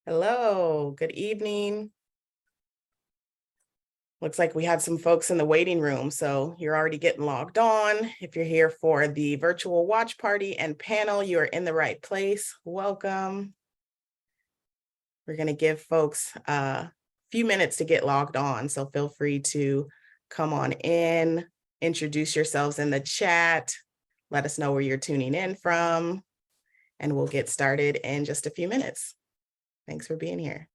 Hello, good evening. Looks like we have some folks in the waiting room, so you're already getting logged on. If you're here for the virtual watch party and panel, you are in the right place. Welcome. We're going to give folks a few minutes to get logged on, so feel free to come on in, introduce yourselves in the chat, let us know where you're tuning in from, and we'll get started in just a few minutes. Thanks for being here.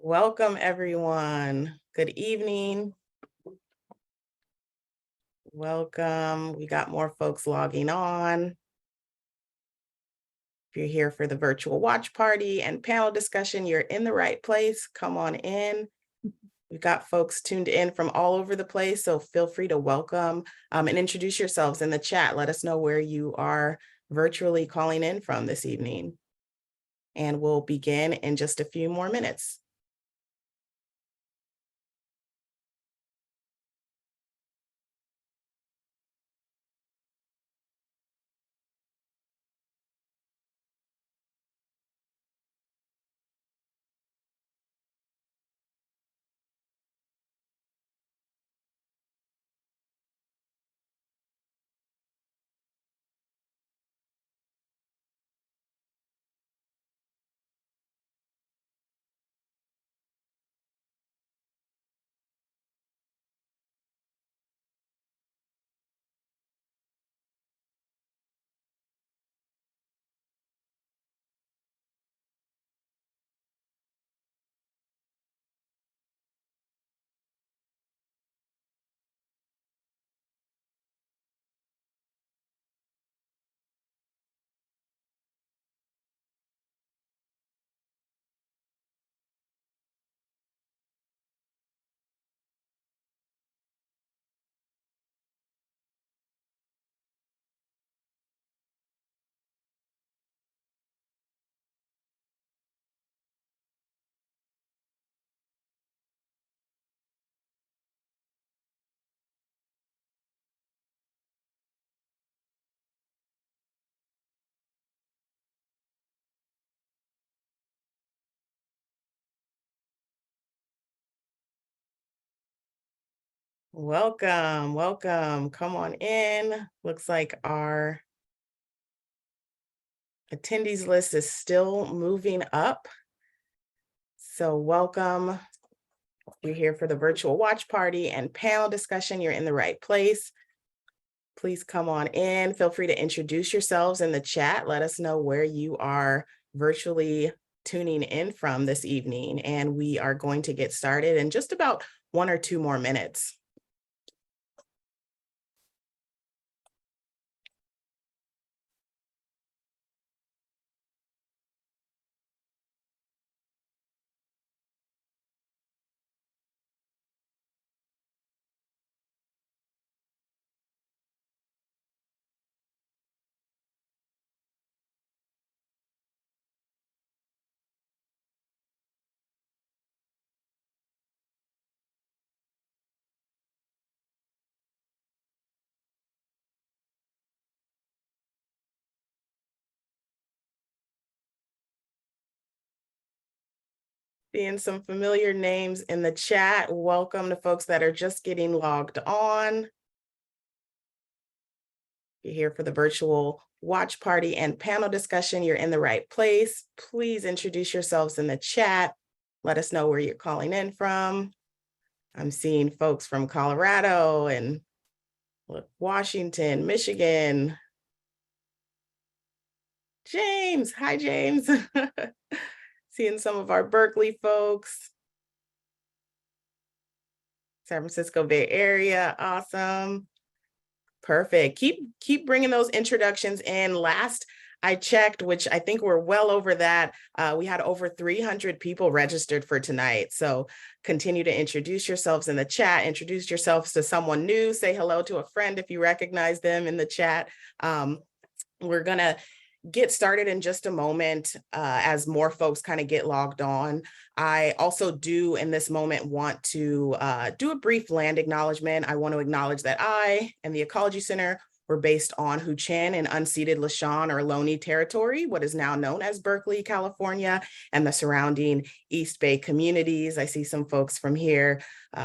Welcome, everyone. Good evening. Welcome. We got more folks logging on. If you're here for the virtual watch party and panel discussion, you're in the right place. Come on in. We've got folks tuned in from all over the place, so feel free to welcome and introduce yourselves in the chat. Let us know where you are virtually calling in from this evening. And we'll begin in just a few more minutes. Welcome, welcome. Come on in. Looks like our attendees list is still moving up. So welcome. You're here for the virtual watch party and panel discussion. You're in the right place. Please come on in. Feel free to introduce yourselves in the chat. Let us know where you are virtually tuning in from this evening. And we are going to get started in just about 1 or 2 more minutes. Seeing some familiar names in the chat. Welcome to folks that are just getting logged on. You're here for the virtual watch party and panel discussion. You're in the right place. Please introduce yourselves in the chat. Let us know where you're calling in from. I'm seeing folks from Colorado and Washington, Michigan, James. Hi, James. Seeing some of our Berkeley folks. San Francisco Bay Area. Awesome. Perfect. Keep bringing those introductions in. Last I checked, which I think we're well over that, we had over 300 people registered for tonight. So continue to introduce yourselves in the chat, introduce yourselves to someone new, say hello to a friend if you recognize them in the chat. We're gonna get started in just a moment as more folks kind of get logged on. I also do in this moment want to do a brief land acknowledgement. I want to acknowledge that I and the Ecology Center were based on Huichin and unceded Lisjan or Ohlone territory, what is now known as Berkeley, California, and the surrounding East Bay communities. I see some folks from here.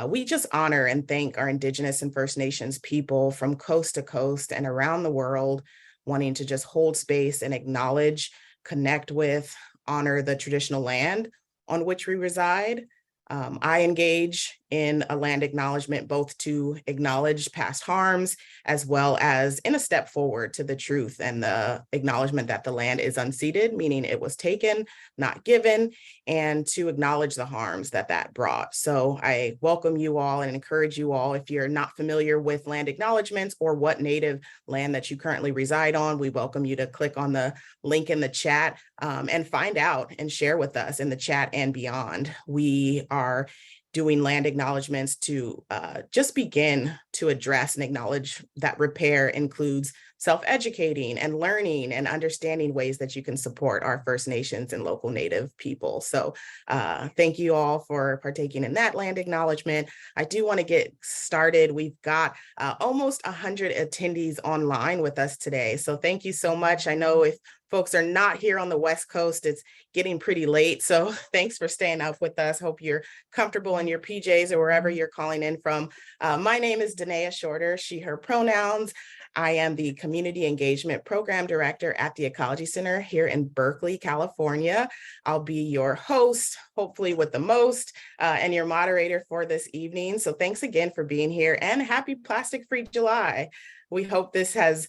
We just honor and thank our Indigenous and First Nations people from coast to coast and around the world, wanting to just hold space and acknowledge, connect with, honor the traditional land on which we reside. I engage in a land acknowledgement, both to acknowledge past harms, as well as in a step forward to the truth and the acknowledgement that the land is unceded, meaning it was taken, not given, and to acknowledge the harms that that brought. So I welcome you all and encourage you all, if you're not familiar with land acknowledgements or what native land that you currently reside on, we welcome you to click on the link in the chat and find out and share with us in the chat and beyond. We are doing land acknowledgements to just begin to address and acknowledge that repair includes self-educating and learning and understanding ways that you can support our First Nations and local Native people. So thank you all for partaking in that land acknowledgement. I do want to get started. We've got almost 100 attendees online with us today. So thank you so much. I know if folks are not here on the West Coast, it's getting pretty late. So thanks for staying up with us. Hope you're comfortable in your PJs or wherever you're calling in from. My name is Danae Shorter, she, her pronouns. I am the Community Engagement Program Director at the Ecology Center here in Berkeley, California. I'll be your host, hopefully with the most, and your moderator for this evening. So thanks again for being here, and happy Plastic Free July. We hope this has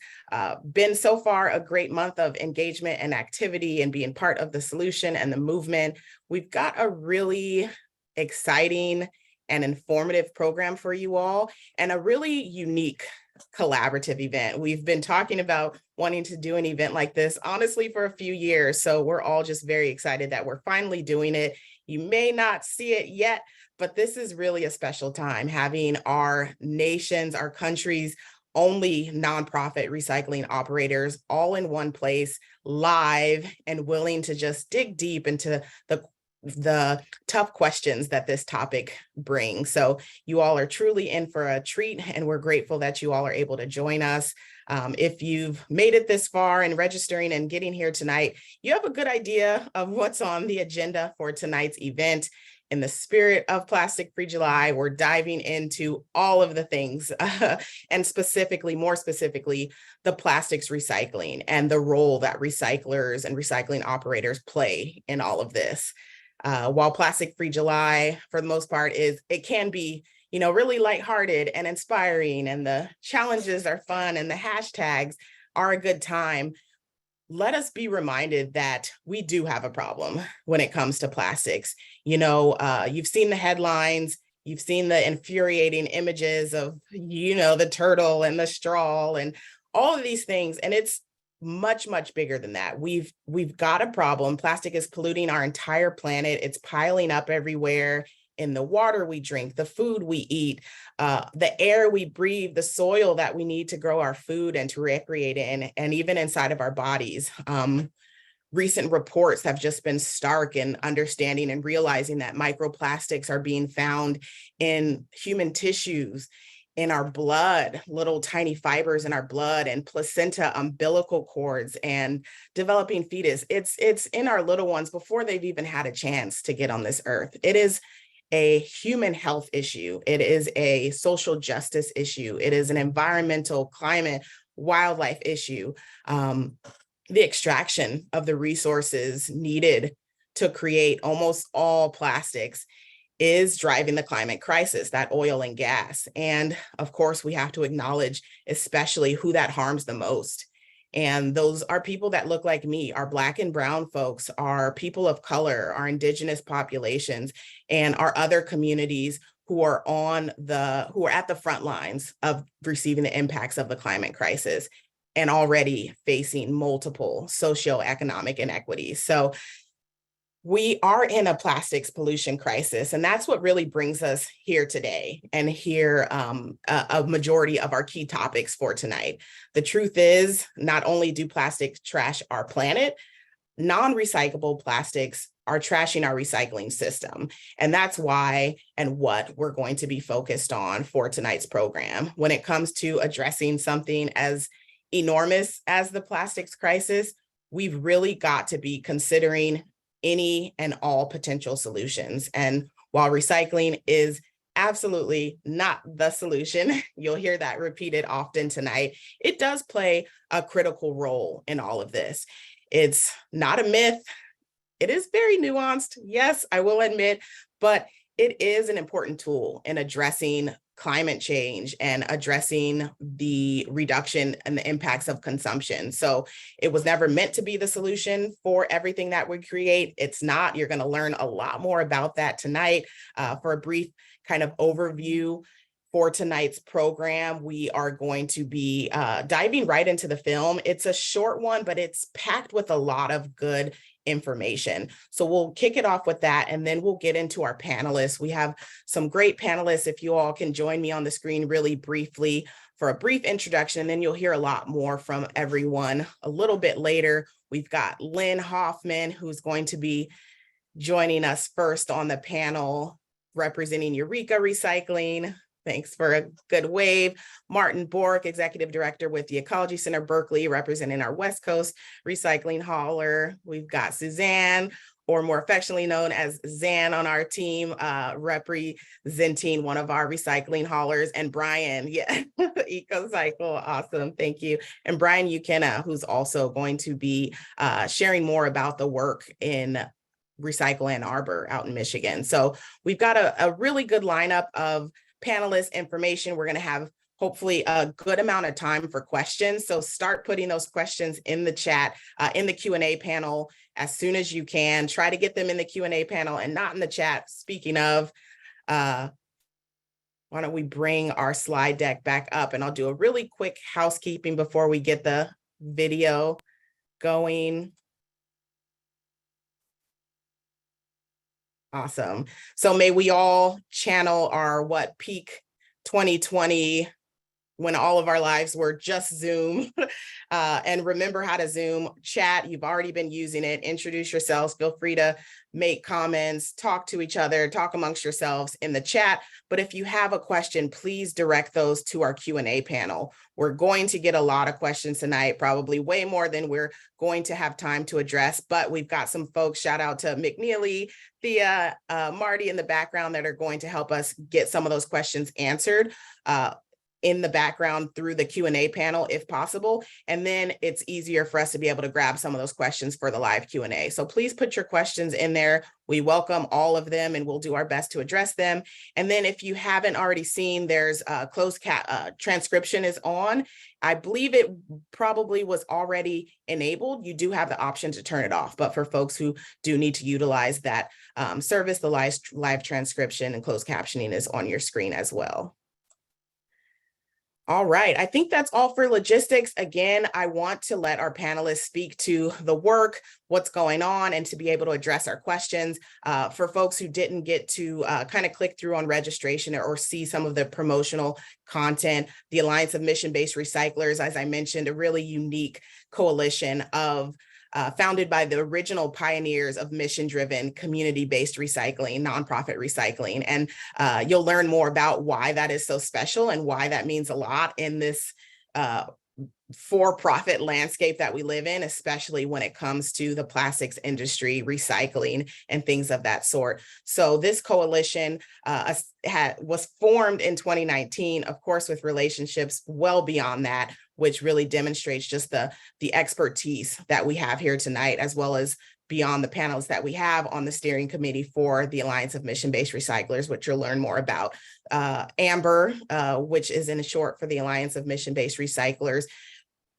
been so far a great month of engagement and activity and being part of the solution and the movement. We've got a really exciting and informative program for you all, and a really unique collaborative event. We've been talking about wanting to do an event like this, honestly, for a few years. So we're all just very excited that we're finally doing it. You may not see it yet, but this is really a special time, having our nation's, our country's only nonprofit recycling operators all in one place, live and willing to just dig deep into the tough questions that this topic brings. So you all are truly in for a treat, and we're grateful that you all are able to join us. If you've made it this far in registering and getting here tonight, you have a good idea of what's on the agenda for tonight's event. In the spirit of Plastic Free July, we're diving into all of the things, and more specifically, the plastics recycling and the role that recyclers and recycling operators play in all of this. While Plastic Free July, for the most part, it can be, really lighthearted and inspiring, and the challenges are fun and the hashtags are a good time, let us be reminded that we do have a problem when it comes to plastics. You've seen the headlines, you've seen the infuriating images of, the turtle and the straw and all of these things. And it's much, much bigger than that. We've got a problem. Plastic is polluting our entire planet. It's piling up everywhere, in the water we drink, the food we eat, the air we breathe, the soil that we need to grow our food and to recreate in, and even inside of our bodies. Recent reports have just been stark in understanding and realizing that microplastics are being found in human tissues, in our blood, little tiny fibers in our blood, and placenta, umbilical cords, and developing fetus. It's in our little ones before they've even had a chance to get on this earth. It is a human health issue. It is a social justice issue. It is an environmental, climate, wildlife issue. The extraction of the resources needed to create almost all plastics is driving the climate crisis, that oil and gas. And of course, we have to acknowledge especially who that harms the most. And those are people that look like me, are Black and brown folks, are people of color, are indigenous populations, and are other communities who are at the front lines of receiving the impacts of the climate crisis and already facing multiple socioeconomic inequities. So we are in a plastics pollution crisis, and that's what really brings us here today and here a majority of our key topics for tonight. The truth is, not only do plastics trash our planet, non-recyclable plastics are trashing our recycling system. And that's why and what we're going to be focused on for tonight's program. When it comes to addressing something as enormous as the plastics crisis, we've really got to be considering any and all potential solutions. And while recycling is absolutely not the solution, you'll hear that repeated often tonight, it does play a critical role in all of this. It's not a myth. It is very nuanced, yes, I will admit, but it is an important tool in addressing climate change and addressing the reduction and the impacts of consumption. So it was never meant to be the solution for everything that we create. It's not. You're going to learn a lot more about that tonight. For a brief kind of overview for tonight's program, we are going to be diving right into the film. It's a short one, but it's packed with a lot of good information. So we'll kick it off with that, and then we'll get into our panelists. We have some great panelists. If you all can join me on the screen really briefly for a brief introduction, and then you'll hear a lot more from everyone a little bit later. We've got Lynn Hoffman, who's going to be joining us first on the panel, representing Eureka Recycling. Thanks for a good wave. Martin Bork, Executive Director with the Ecology Center Berkeley, representing our West Coast recycling hauler. We've got Suzanne, or more affectionately known as Zan on our team, representing one of our recycling haulers, and Brian, EcoCycle, awesome, thank you. And Brian Ukena, who's also going to be sharing more about the work in Recycle Ann Arbor out in Michigan. So we've got a really good lineup of panelist information. We're going to have hopefully a good amount of time for questions. So start putting those questions in the chat, in the Q&A panel as soon as you can. Try to get them in the Q&A panel and not in the chat. Speaking of, why don't we bring our slide deck back up, and I'll do a really quick housekeeping before we get the video going. Awesome. So may we all channel our peak 2020, when all of our lives were just Zoom, and remember how to Zoom. Chat, you've already been using it. Introduce yourselves. Feel free to make comments, talk to each other, talk amongst yourselves in the chat. But if you have a question, please direct those to our Q&A panel. We're going to get a lot of questions tonight, probably way more than we're going to have time to address, but we've got some folks, shout out to McNeely, Thea, Marty in the background, that are going to help us get some of those questions answered in the background through the Q&A panel if possible. And then it's easier for us to be able to grab some of those questions for the live Q&A. So please put your questions in there. We welcome all of them, and we'll do our best to address them. And then if you haven't already seen, there's a closed transcription is on. I believe it probably was already enabled. You do have the option to turn it off, but for folks who do need to utilize that service, the live transcription and closed captioning is on your screen as well. All right, I think that's all for logistics. Again, I want to let our panelists speak to the work, what's going on, and to be able to address our questions. For folks who didn't get to kind of click through on registration or see some of the promotional content, the Alliance of Mission-Based Recyclers, as I mentioned, a really unique coalition of founded by the original pioneers of mission-driven, community-based recycling, nonprofit recycling. And you'll learn more about why that is so special and why that means a lot in this for-profit landscape that we live in, especially when it comes to the plastics industry, recycling, and things of that sort. So this coalition was formed in 2019, of course, with relationships well beyond that, which really demonstrates just the expertise that we have here tonight, as well as beyond the panels that we have on the steering committee for the Alliance of Mission-Based Recyclers, which you'll learn more about. AMBER, which is in short for the Alliance of Mission-Based Recyclers,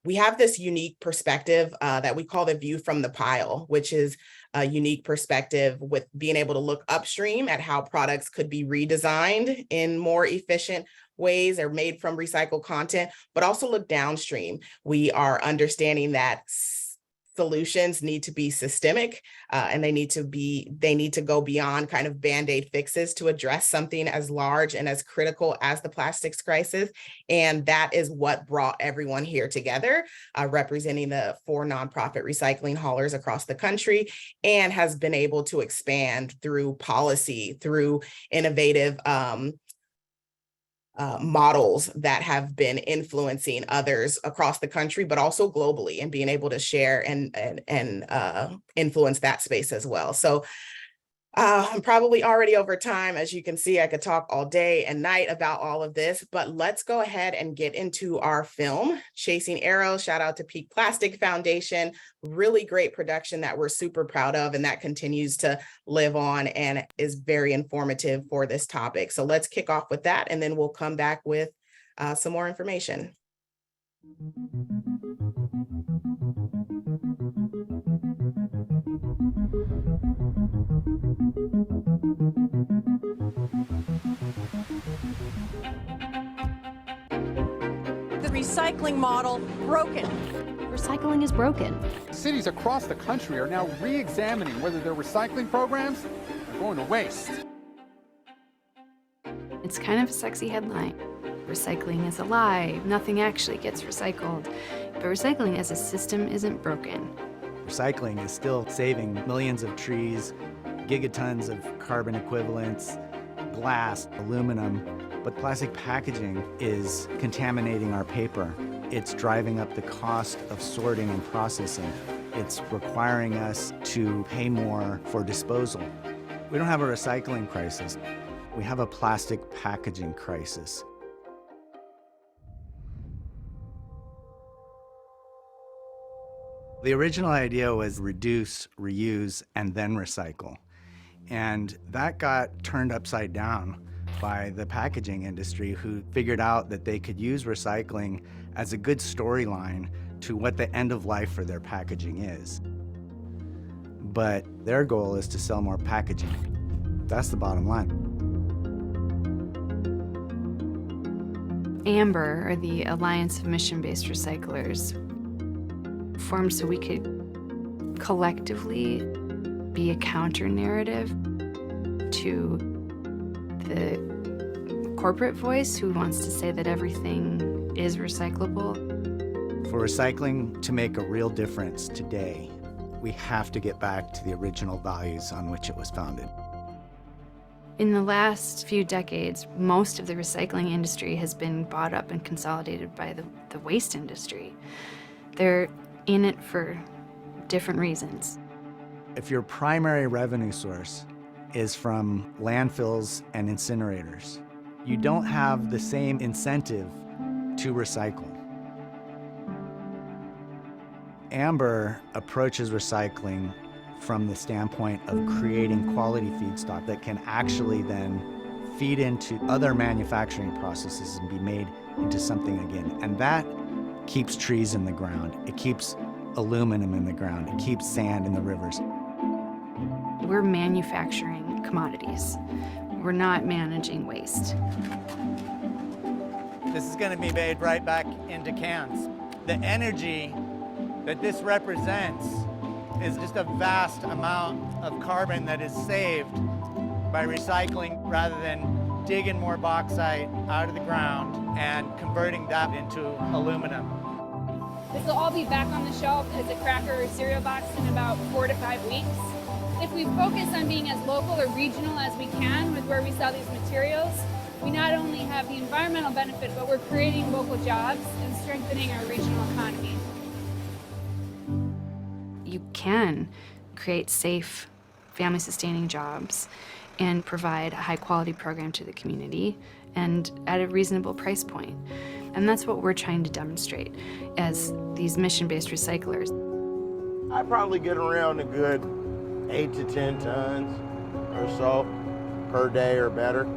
we have this unique perspective that we call the view from the pile, which is a unique perspective with being able to look upstream at how products could be redesigned in more efficient ways or made from recycled content, but also look downstream. We are understanding that solutions need to be systemic and they need to go beyond kind of band-aid fixes to address something as large and as critical as the plastics crisis. And that is what brought everyone here together, representing the 4 nonprofit recycling haulers across the country, and has been able to expand through policy, through innovative models that have been influencing others across the country, but also globally, and being able to share and influence that space as well. So I'm probably already over time. As you can see, I could talk all day and night about all of this, but let's go ahead and get into our film, Chasing Arrows. Shout out to Peak Plastic Foundation. Really great production that we're super proud of, and that continues to live on and is very informative for this topic. So let's kick off with that, and then we'll come back with some more information. Recycling model broken. Recycling is broken. Cities across the country are now re-examining whether their recycling programs are going to waste. It's kind of a sexy headline. Recycling is a lie. Nothing actually gets recycled. But recycling as a system isn't broken. Recycling is still saving millions of trees, gigatons of carbon equivalents, glass, aluminum. But plastic packaging is contaminating our paper. It's driving up the cost of sorting and processing. It's requiring us to pay more for disposal. We don't have a recycling crisis. We have a plastic packaging crisis. The original idea was reduce, reuse, and then recycle. And that got turned upside down by the packaging industry, who figured out that they could use recycling as a good storyline to what the end of life for their packaging is. But their goal is to sell more packaging. That's the bottom line. AMBER, or the Alliance of Mission-Based Recyclers, formed so we could collectively be a counter-narrative to the corporate voice who wants to say that everything is recyclable. For recycling to make a real difference today, we have to get back to the original values on which it was founded. In the last few decades, most of the recycling industry has been bought up and consolidated by the waste industry. They're in it for different reasons. If your primary revenue source is from landfills and incinerators, you don't have the same incentive to recycle. AMBER approaches recycling from the standpoint of creating quality feedstock that can actually then feed into other manufacturing processes and be made into something again. And that keeps trees in the ground. It keeps aluminum in the ground. It keeps sand in the rivers. We're manufacturing commodities. We're not managing waste. This is going to be made right back into cans. The energy that this represents is just a vast amount of carbon that is saved by recycling rather than digging more bauxite out of the ground and converting that into aluminum. This will all be back on the shelf as a cracker or cereal box in about 4 to 5 weeks. If we focus on being as local or regional as we can with where we sell these materials, we not only have the environmental benefit, but we're creating local jobs and strengthening our regional economy. You can create safe, family-sustaining jobs and provide a high-quality program to the community and at a reasonable price point. And that's what we're trying to demonstrate as these mission-based recyclers. I probably get around a good 8 to 10 tons or so per day or better.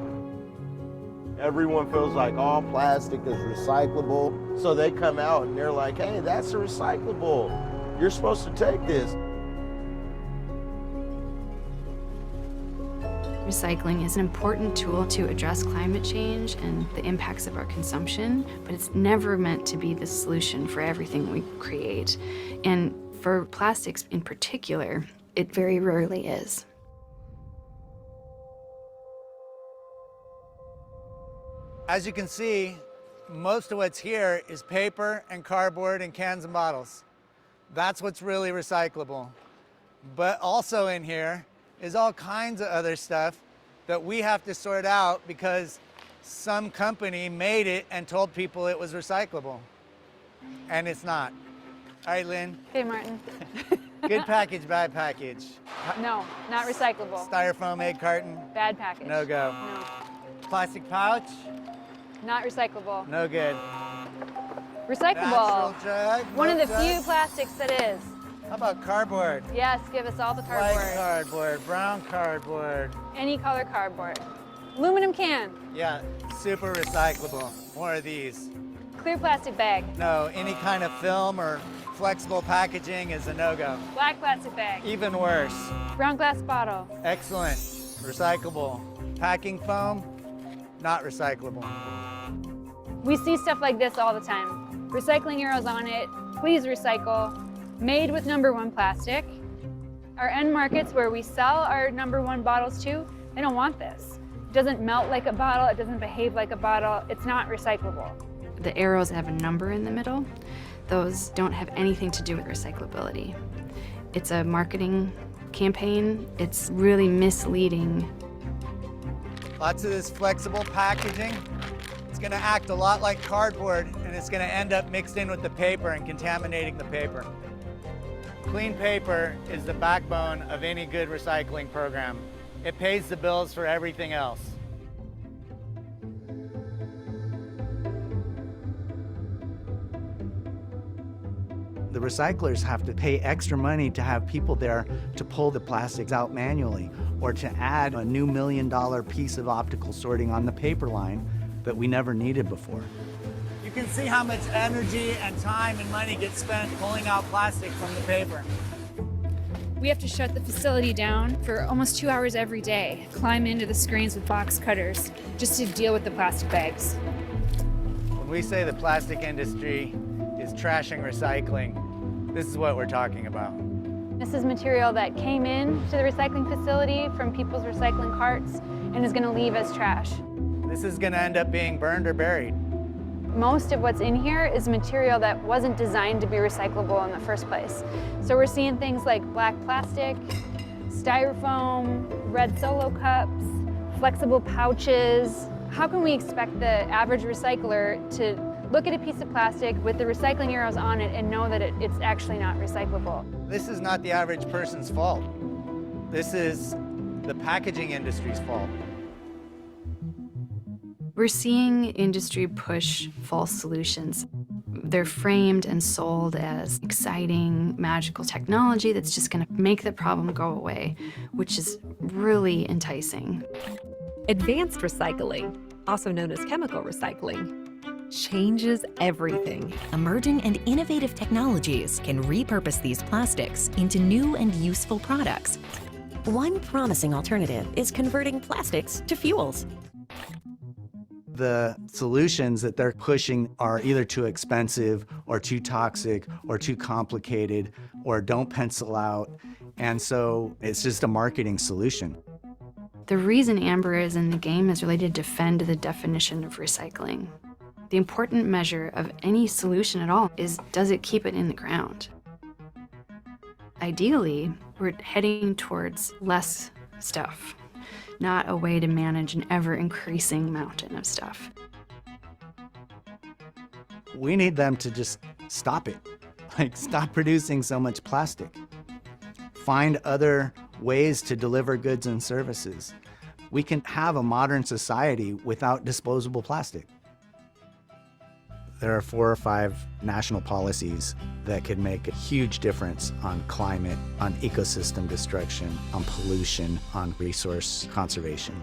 Everyone feels like all plastic is recyclable. So they come out and they're like, hey, that's a recyclable. You're supposed to take this. Recycling is an important tool to address climate change and the impacts of our consumption, but it's never meant to be the solution for everything we create. And for plastics in particular, it very rarely is. As you can see, most of what's here is paper and cardboard and cans and bottles. That's what's really recyclable. But also in here is all kinds of other stuff that we have to sort out because some company made it and told people it was recyclable. And it's not. All right, Lynn. Okay, Martin. Good package, bad package. No, not recyclable. Styrofoam egg carton, Bad package. no go. No, Plastic pouch, not recyclable. no good. Recyclable. Natural jug, One of milk the few jug. plastics that is. How about cardboard? Yes, give us all the White cardboard. cardboard, brown cardboard. Any color cardboard. Aluminum can. Yeah, super recyclable. More of these. Clear plastic bag. No, any kind of film or flexible packaging is a no-go. Black plastic bag. Even worse. Brown glass bottle. Excellent. Recyclable. Packing foam, not recyclable. We see stuff like this all the time. Recycling arrows on it. Please recycle. Made with #1 plastic. Our end markets where we sell our #1 bottles to, they don't want this. It doesn't melt like a bottle. It doesn't behave like a bottle. It's not recyclable. The arrows have a number in the middle. Those don't have anything to do with recyclability. It's a marketing campaign. It's really misleading. Lots of this flexible packaging. It's gonna act a lot like cardboard and it's gonna end up mixed in with the paper and contaminating the paper. Clean paper is the backbone of any good recycling program. It pays the bills for everything else. The recyclers have to pay extra money to have people there to pull the plastics out manually or to add a new $1 million piece of optical sorting on the paper line that we never needed before. You can see how much energy and time and money gets spent pulling out plastic from the paper. We have to shut the facility down for almost 2 hours every day, climb into the screens with box cutters just to deal with the plastic bags. When we say the plastic industry is trashing recycling, this is what we're talking about. This is material that came in to the recycling facility from people's recycling carts and is going to leave as trash. This is gonna end up being burned or buried. Most of what's in here is material that wasn't designed to be recyclable in the first place. So we're seeing things like black plastic, styrofoam, red Solo cups, flexible pouches. How can we expect the average recycler to look at a piece of plastic with the recycling arrows on it and know that it's actually not recyclable? This is not the average person's fault. This is the packaging industry's fault. We're seeing industry push false solutions. They're framed and sold as exciting, magical technology that's just going to make the problem go away, which is really enticing. Advanced recycling, also known as chemical recycling, changes everything. Emerging and innovative technologies can repurpose these plastics into new and useful products. One promising alternative is converting plastics to fuels. The solutions that they're pushing are either too expensive or too toxic or too complicated or don't pencil out. And so it's just a marketing solution. The reason Amber is in the game is really to defend the definition of recycling. The important measure of any solution at all is, does it keep it in the ground? Ideally, we're heading towards less stuff, not a way to manage an ever-increasing mountain of stuff. We need them to just stop it. Like, stop producing so much plastic. Find other ways to deliver goods and services. We can have a modern society without disposable plastic. There are 4 or 5 national policies that could make a huge difference on climate, on ecosystem destruction, on pollution, on resource conservation.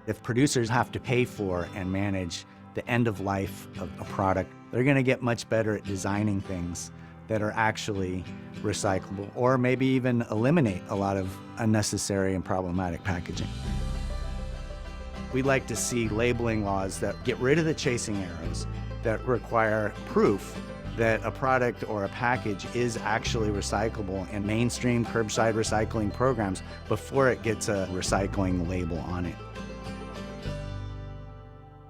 If producers have to pay for and manage the end of life of a product. They're going to get much better at designing things that are actually recyclable, or maybe even eliminate a lot of unnecessary and problematic packaging. We'd like to see labeling laws that get rid of the chasing arrows, that require proof that a product or a package is actually recyclable in mainstream curbside recycling programs before it gets a recycling label on it.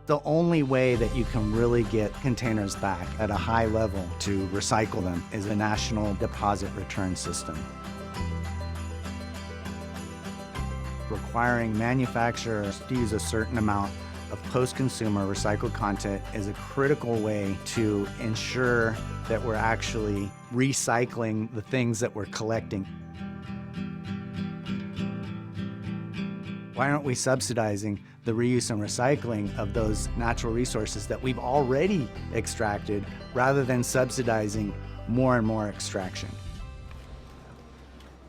The only way that you can really get containers back at a high level to recycle them is a national deposit return system. Requiring manufacturers to use a certain amount of post-consumer recycled content is a critical way to ensure that we're actually recycling the things that we're collecting. Why aren't we subsidizing the reuse and recycling of those natural resources that we've already extracted rather than subsidizing more and more extraction?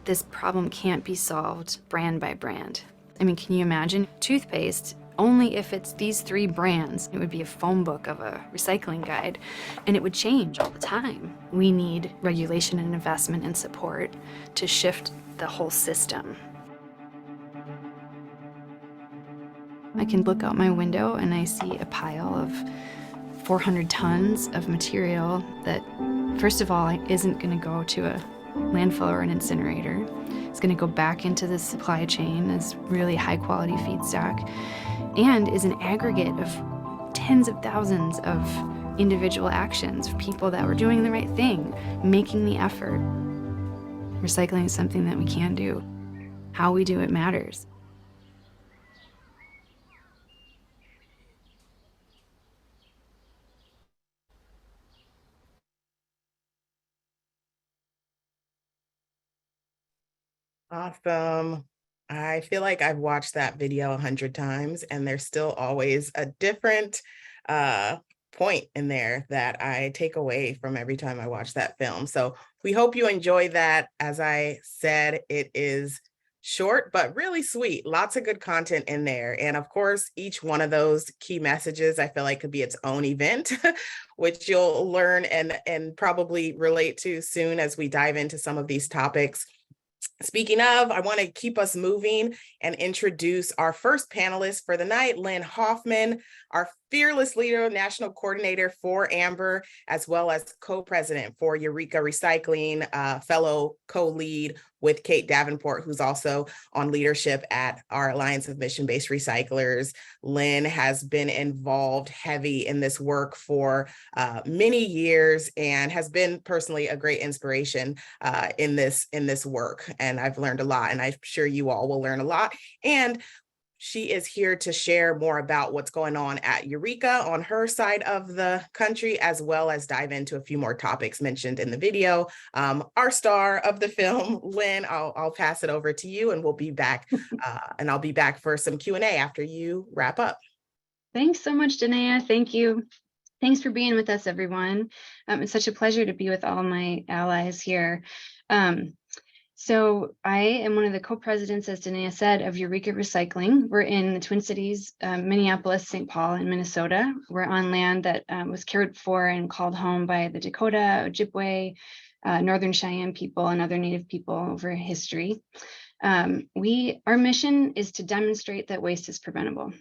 This problem can't be solved brand by brand. I mean, can you imagine? Toothpaste, only if it's these 3 brands, it would be a phone book of a recycling guide, and it would change all the time. We need regulation and investment and support to shift the whole system. I can look out my window and I see a pile of 400 tons of material that, first of all, isn't going to go to a landfill or an incinerator. It's going to go back into the supply chain as really high quality feedstock, and is an aggregate of tens of thousands of individual actions of people that were doing the right thing, making the effort. Recycling is something that we can do. How we do it matters. Awesome. I feel like I've watched that video 100 times and there's still always a different point in there that I take away from every time I watch that film. So we hope you enjoy that. As I said, it is short, but really sweet. Lots of good content in there. And of course, each one of those key messages, I feel like could be its own event, which you'll learn and probably relate to soon as we dive into some of these topics. Speaking of, I want to keep us moving and introduce our first panelist for the night, Lynn Hoffman, our fearless leader, national coordinator for Amber, as well as co-president for Eureka Recycling, fellow co-lead with Kate Davenport, who's also on leadership at our Alliance of Mission-Based Recyclers. Lynn has been involved heavy in this work for many years and has been personally a great inspiration in this work. And I've learned a lot, and I'm sure you all will learn a lot. And she is here to share more about what's going on at Eureka on her side of the country, as well as dive into a few more topics mentioned in the video. Our star of the film, Lynn, I'll pass it over to you, and we'll be back, and I'll be back for some Q&A after you wrap up. Thanks so much, Danae. Thank you. Thanks for being with us, everyone. It's such a pleasure to be with all my allies here. So I am one of the co-presidents, as Danae said, of Eureka Recycling. We're in the Twin Cities, Minneapolis, St. Paul, and Minnesota. We're on land that was cared for and called home by the Dakota, Ojibwe, Northern Cheyenne people, and other Native people over history. Our mission is to demonstrate that waste is preventable.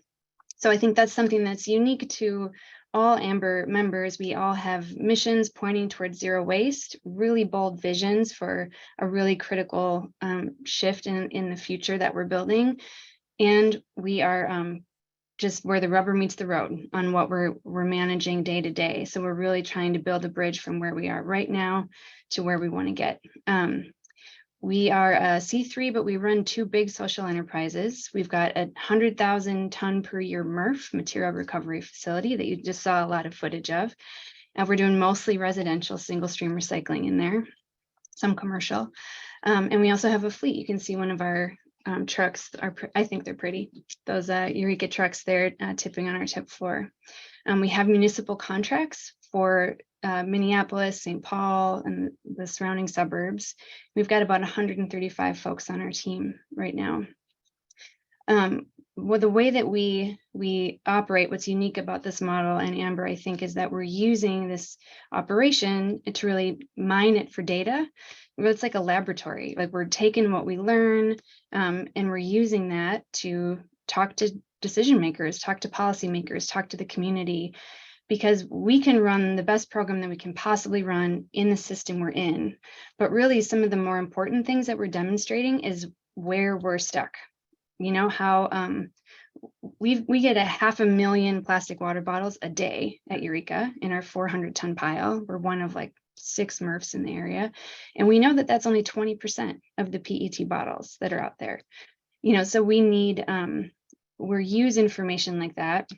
So I think that's something that's unique to all Amber members. We all have missions pointing towards zero waste, really bold visions for a really critical shift in the future that we're building. And we are just where the rubber meets the road on what we're managing day to day. So we're really trying to build a bridge from where we are right now to where we want to get. We are a C3, but we run 2 big social enterprises. We've got a 100,000 ton per year MRF, material recovery facility, that you just saw a lot of footage of. And we're doing mostly residential single stream recycling in there, some commercial. And we also have a fleet. You can see one of our trucks I think they're pretty. Those Eureka trucks there tipping on our tip floor. We have municipal contracts for Minneapolis, St. Paul, and the surrounding suburbs. We've got about 135 folks on our team right now. the way that we operate, what's unique about this model, and Amber, I think, is that we're using this operation to really mine it for data. It's like a laboratory. Like, we're taking what we learn, and we're using that to talk to decision makers, talk to policymakers, talk to the community, because we can run the best program that we can possibly run in the system we're in. But really, some of the more important things that we're demonstrating is where we're stuck. You know, how we get 500,000 plastic water bottles a day at Eureka in our 400-ton pile. We're one of like 6 MRFs in the area. And we know that that's only 20% of the PET bottles that are out there. You know, so we need, we're use information like that,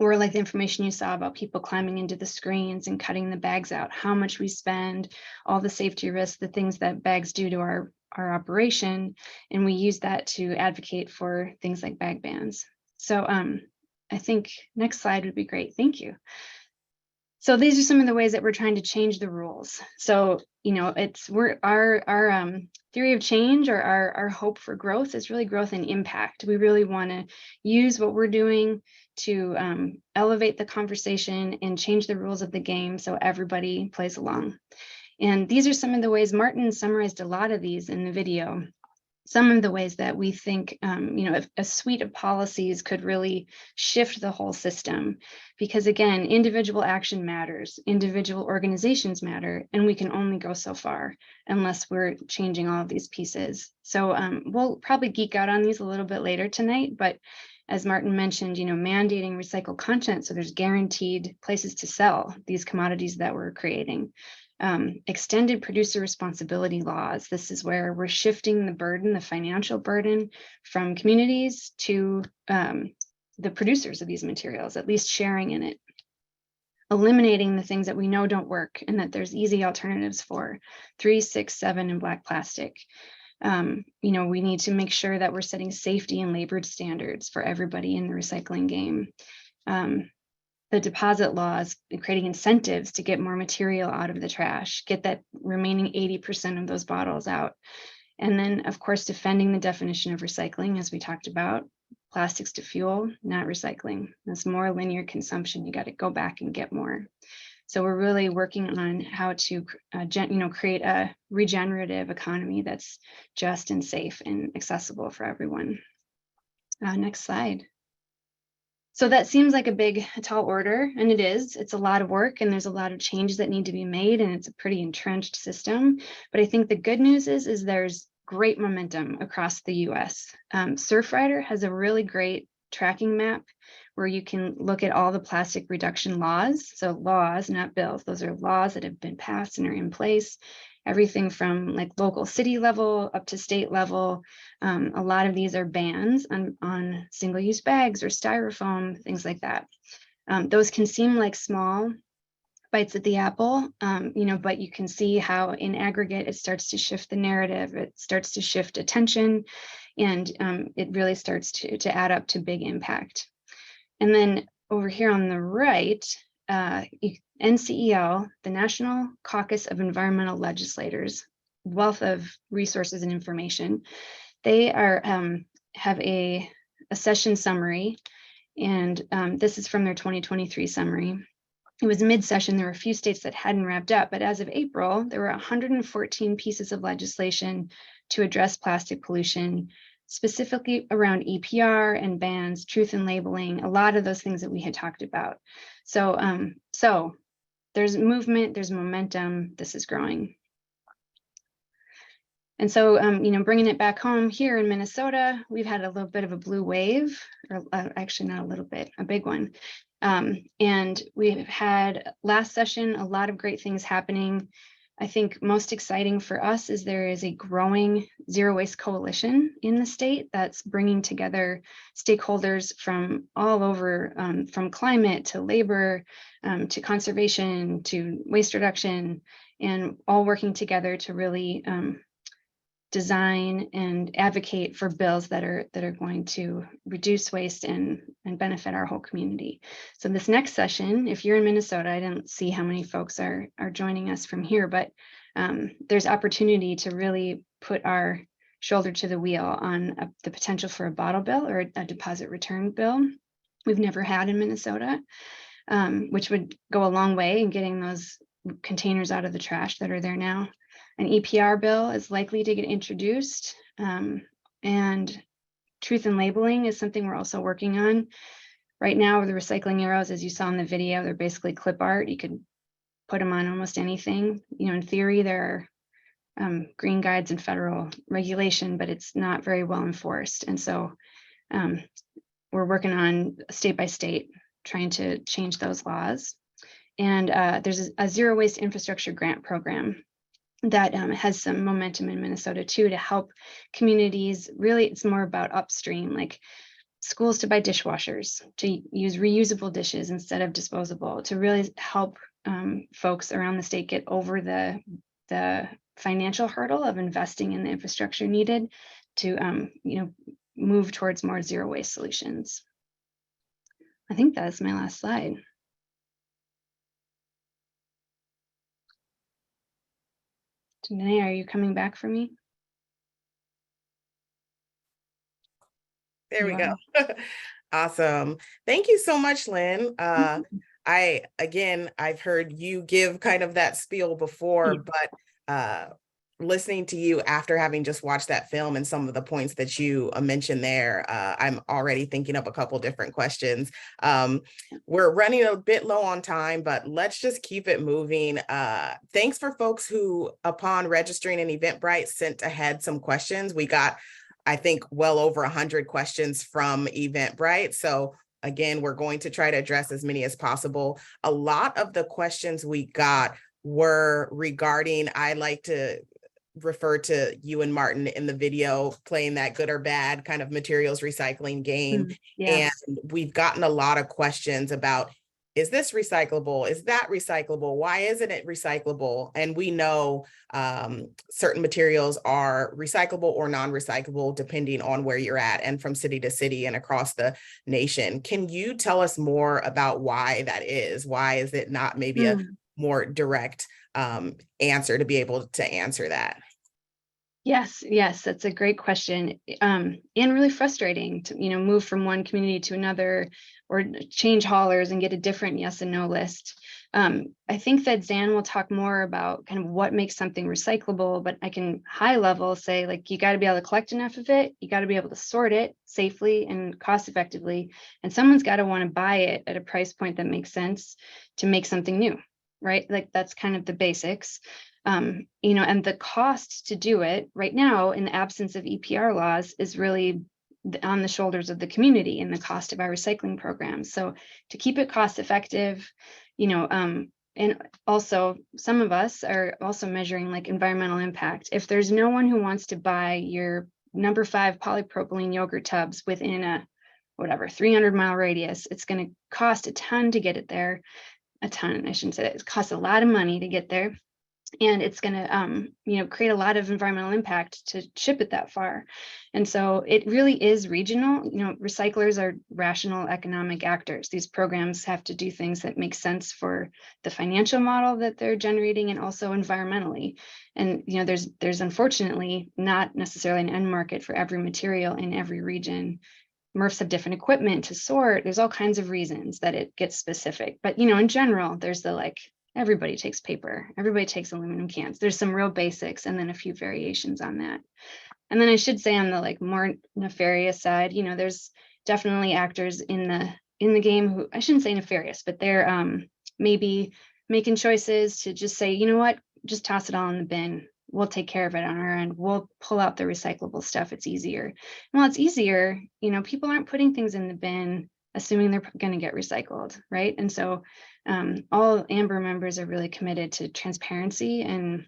or like the information you saw about people climbing into the screens and cutting the bags out, how much we spend, all the safety risks, the things that bags do to our operation. And we use that to advocate for things like bag bans. So I think next slide would be great. Thank you. So these are some of the ways that we're trying to change the rules. So, you know, our theory of change, or our hope for growth, is really growth and impact. We really want to use what we're doing to elevate the conversation and change the rules of the game so everybody plays along. And these are some of the ways. Martin summarized a lot of these in the video. Some of the ways that we think, you know, a suite of policies could really shift the whole system. Because again, individual action matters, individual organizations matter, and we can only go so far unless we're changing all of these pieces. So we'll probably geek out on these a little bit later tonight, but as Martin mentioned, you know, mandating recycled content so there's guaranteed places to sell these commodities that we're creating. Extended producer responsibility laws. This is where we're shifting the burden, the financial burden, from communities to the producers of these materials, at least sharing in it. Eliminating the things that we know don't work and that there's easy alternatives for, 3, 6, 7, and black plastic. You know, we need to make sure that we're setting safety and labor standards for everybody in the recycling game. The deposit laws, creating incentives to get more material out of the trash, get that remaining 80% of those bottles out. And then, of course, defending the definition of recycling, as we talked about, plastics to fuel, not recycling. That's more linear consumption. You got to go back and get more. So we're really working on how to, you know, create a regenerative economy that's just and safe and accessible for everyone. Next slide. So that seems like a tall order, and it is. It's a lot of work, and there's a lot of changes that need to be made, and it's a pretty entrenched system. But I think the good news is there's great momentum across the US. Surfrider has a really great tracking map where you can look at all the plastic reduction laws. So laws, not bills. Those are laws that have been passed and are in place. Everything from like local city level up to state level. A lot of these are bans on single-use bags or styrofoam, things like that. Those can seem like small bites at the apple, you know, but you can see how in aggregate it starts to shift the narrative, it starts to shift attention, and it really starts to add up to big impact. And then over here on the right, NCEL, the National Caucus of Environmental Legislators, wealth of resources and information. They have a session summary, and this is from their 2023 summary. It was mid-session. There were a few states that hadn't wrapped up, but as of April, there were 114 pieces of legislation to address plastic pollution, specifically around EPR and bans, truth in labeling, a lot of those things that we had talked about. So there's movement, there's momentum, this is growing. And so, you know, bringing it back home here in Minnesota, we've had a little bit of a blue wave, or actually not a little bit, a big one. And we've had last session, a lot of great things happening. I think most exciting for us is there is a growing zero waste coalition in the state that's bringing together stakeholders from all over, from climate to labor, to conservation, to waste reduction, and all working together to really design and advocate for bills that are going to reduce waste and benefit our whole community. So this next session, if you're in Minnesota, I didn't see how many folks are joining us from here, but there's opportunity to really put our shoulder to the wheel on the potential for a bottle bill or a deposit return bill. We've never had in Minnesota, which would go a long way in getting those containers out of the trash that are there now. An EPR bill is likely to get introduced, and truth in labeling is something we're also working on. Right now, the recycling arrows, as you saw in the video, they're basically clip art. You could put them on almost anything. You know, in theory, there are green guides and federal regulation, but it's not very well enforced. And so we're working on state by state, trying to change those laws. And there's a zero waste infrastructure grant program that has some momentum in Minnesota too, to help communities. Really, it's more about upstream, like schools to buy dishwashers, to use reusable dishes instead of disposable, to really help folks around the state get over the financial hurdle of investing in the infrastructure needed to move towards more zero waste solutions. I think that's my last slide. Danae, are you coming back for me? There we go. Awesome. Thank you so much, Lynn. I've heard you give kind of that spiel before, but listening to you after having just watched that film and some of the points that you mentioned there, I'm already thinking of a couple different questions. We're running a bit low on time, but let's just keep it moving. Thanks for folks who, upon registering in Eventbrite, sent ahead some questions. We got, I think, well over 100 questions from Eventbrite. So again, we're going to try to address as many as possible. A lot of the questions we got were regarding, I like to refer to you and Martin in the video playing that good or bad kind of materials recycling game. And we've gotten a lot of questions about, is this recyclable? Is that recyclable? Why isn't it recyclable? And we know certain materials are recyclable or non-recyclable depending on where you're at and from city to city and across the nation. Can you tell us more about why that is? Why is it not maybe a more direct answer to be able to answer that? Yes, that's a great question, and really frustrating to move from one community to another or change haulers and get a different yes and no list. I think that Zan will talk more about kind of what makes something recyclable, but I can high level say, like, you got to be able to collect enough of it, you got to be able to sort it safely and cost effectively, and someone's got to want to buy it at a price point that makes sense to make something new, right? Like, that's kind of the basics. And the cost to do it right now in the absence of EPR laws is really on the shoulders of the community and the cost of our recycling programs. So to keep it cost effective, and also some of us are also measuring like environmental impact. If there's no one who wants to buy your number 5 polypropylene yogurt tubs within a 300-mile radius, it's going to cost a ton to get it there. A ton, I shouldn't say that. It costs a lot of money to get there. And it's going to, create a lot of environmental impact to ship it that far. And so it really is regional. Recyclers are rational economic actors. These programs have to do things that make sense for the financial model that they're generating and also environmentally. And, there's unfortunately not necessarily an end market for every material in every region. MRFs have different equipment to sort. There's all kinds of reasons that it gets specific. But, in general, there's the everybody takes paper, everybody takes aluminum cans. There's some real basics and then a few variations on that. And then I should say on the more nefarious side, there's definitely actors in the game who, I shouldn't say nefarious, but they're maybe making choices to just say, you know what, just toss it all in the bin. We'll take care of it on our end. We'll pull out the recyclable stuff. It's easier. And while it's easier, people aren't putting things in the bin assuming they're going to get recycled, right? And so all Amber members are really committed to transparency and,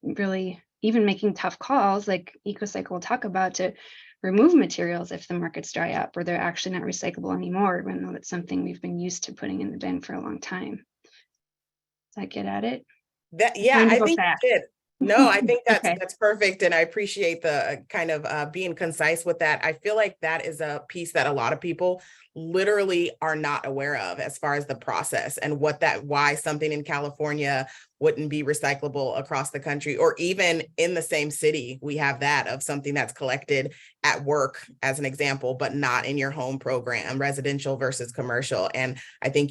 really even making tough calls like EcoCycle will talk about to remove materials if the markets dry up or they're actually not recyclable anymore, even though it's something we've been used to putting in the bin for a long time. Does that get at it? I think it did. No, I think that's perfect. And I appreciate the kind of being concise with that. I feel like that is a piece that a lot of people literally are not aware of as far as the process and why something in California wouldn't be recyclable across the country, or even in the same city. We have that of something that's collected at work, as an example, but not in your home program, residential versus commercial. And I think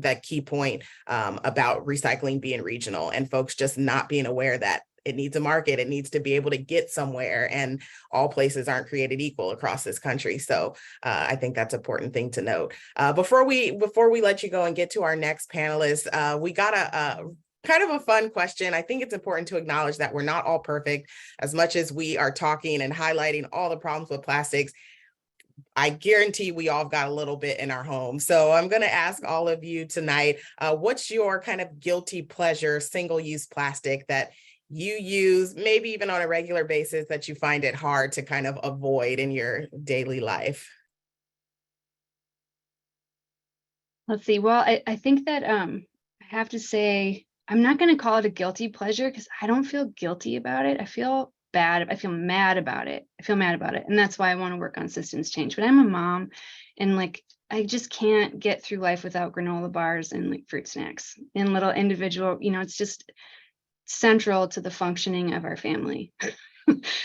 that key point about recycling being regional and folks just not being aware that it needs a market, it needs to be able to get somewhere, and all places aren't created equal across this country. So I think that's an important thing to note. Before we let you go and get to our next panelist, we got a kind of a fun question. I think it's important to acknowledge that we're not all perfect. As much as we are talking and highlighting all the problems with plastics, I guarantee we all got a little bit in our home. So I'm going to ask all of you tonight, what's your kind of guilty pleasure single-use plastic that you use, maybe even on a regular basis, that you find it hard to kind of avoid in your daily life? Let's see. Well, I think that I have to say, I'm not going to call it a guilty pleasure because I don't feel guilty about it. I feel bad. I feel mad about it. And that's why I want to work on systems change. But I'm a mom, and like, I just can't get through life without granola bars and like fruit snacks and little individual, it's just central to the functioning of our family.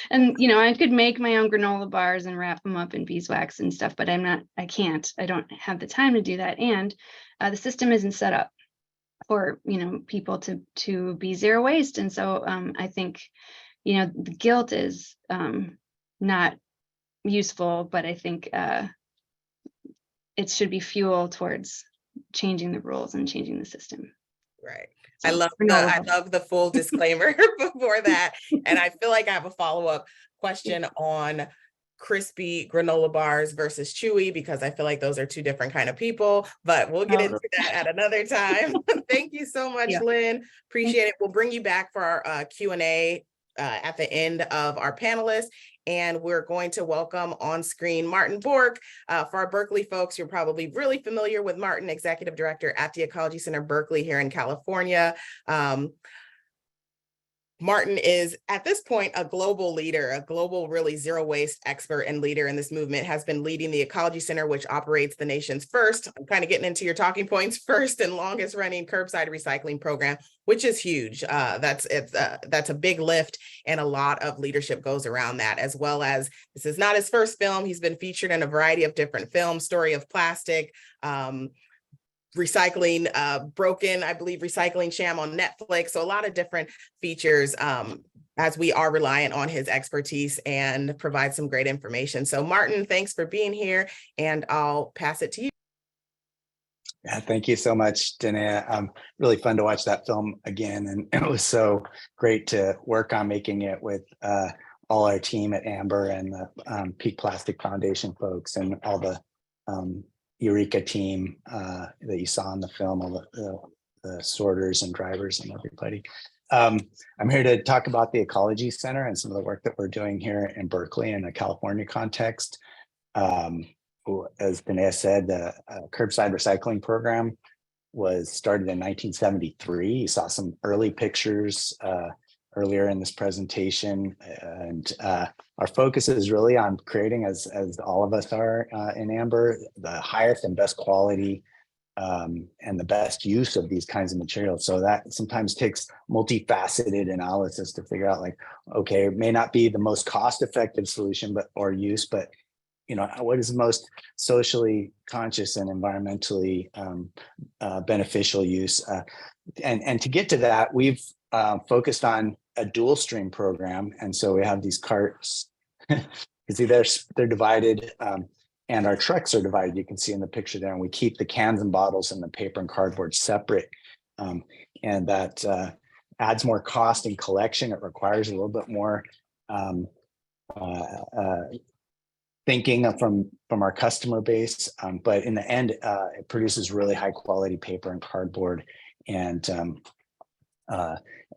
And, I could make my own granola bars and wrap them up in beeswax and stuff, but I don't have the time to do that. And the system isn't set up for, people to be zero waste. And so I think, the guilt is not useful, but I think it should be fuel towards changing the rules and changing the system. Right. So, I love the full disclaimer before that. And I feel like I have a follow-up question on crispy granola bars versus chewy, because I feel like those are two different kind of people, but we'll get into that at another time. Thank you so much, Lynn. Appreciate it. We'll bring you back for our Q&A at the end of our panelists. And we're going to welcome on screen Martin Bork. For our Berkeley folks, you're probably really familiar with Martin, Executive Director at the Ecology Center Berkeley here in California. Martin is at this point a global leader, a global really zero waste expert and leader in this movement, has been leading the Ecology Center, which operates the nation's first, I'm kind of getting into your talking points, first and longest running curbside recycling program, which is huge. That's a big lift, and a lot of leadership goes around that, as well as this is not his first film. He's been featured in a variety of different films, Story of Plastic, Recycling Broken, I believe, Recycling Sham on Netflix. So a lot of different features, as we are reliant on his expertise and provide some great information. So Martin, thanks for being here, and I'll pass it to you. Yeah, thank you so much, Danae. Really fun to watch that film again, and it was so great to work on making it with all our team at Amber and the Peak Plastic Foundation folks and all the Eureka team that you saw in the film, all the sorters and drivers and everybody. I'm here to talk about the Ecology Center and some of the work that we're doing here in Berkeley in a California context. As Danae said, the curbside recycling program was started in 1973. You saw some early pictures earlier in this presentation, and our focus is really on creating, as all of us are in Amber, the highest and best quality and the best use of these kinds of materials. So that sometimes takes multifaceted analysis to figure out, like, okay, it may not be the most cost-effective solution, but what is the most socially conscious and environmentally beneficial use? And to get to that, we've focused on a dual stream program. And so we have these carts, you see they're divided, and our trucks are divided. You can see in the picture there, and we keep the cans and bottles and the paper and cardboard separate. And that adds more cost in collection. It requires a little bit more thinking from our customer base. But in the end, it produces really high quality paper and cardboard,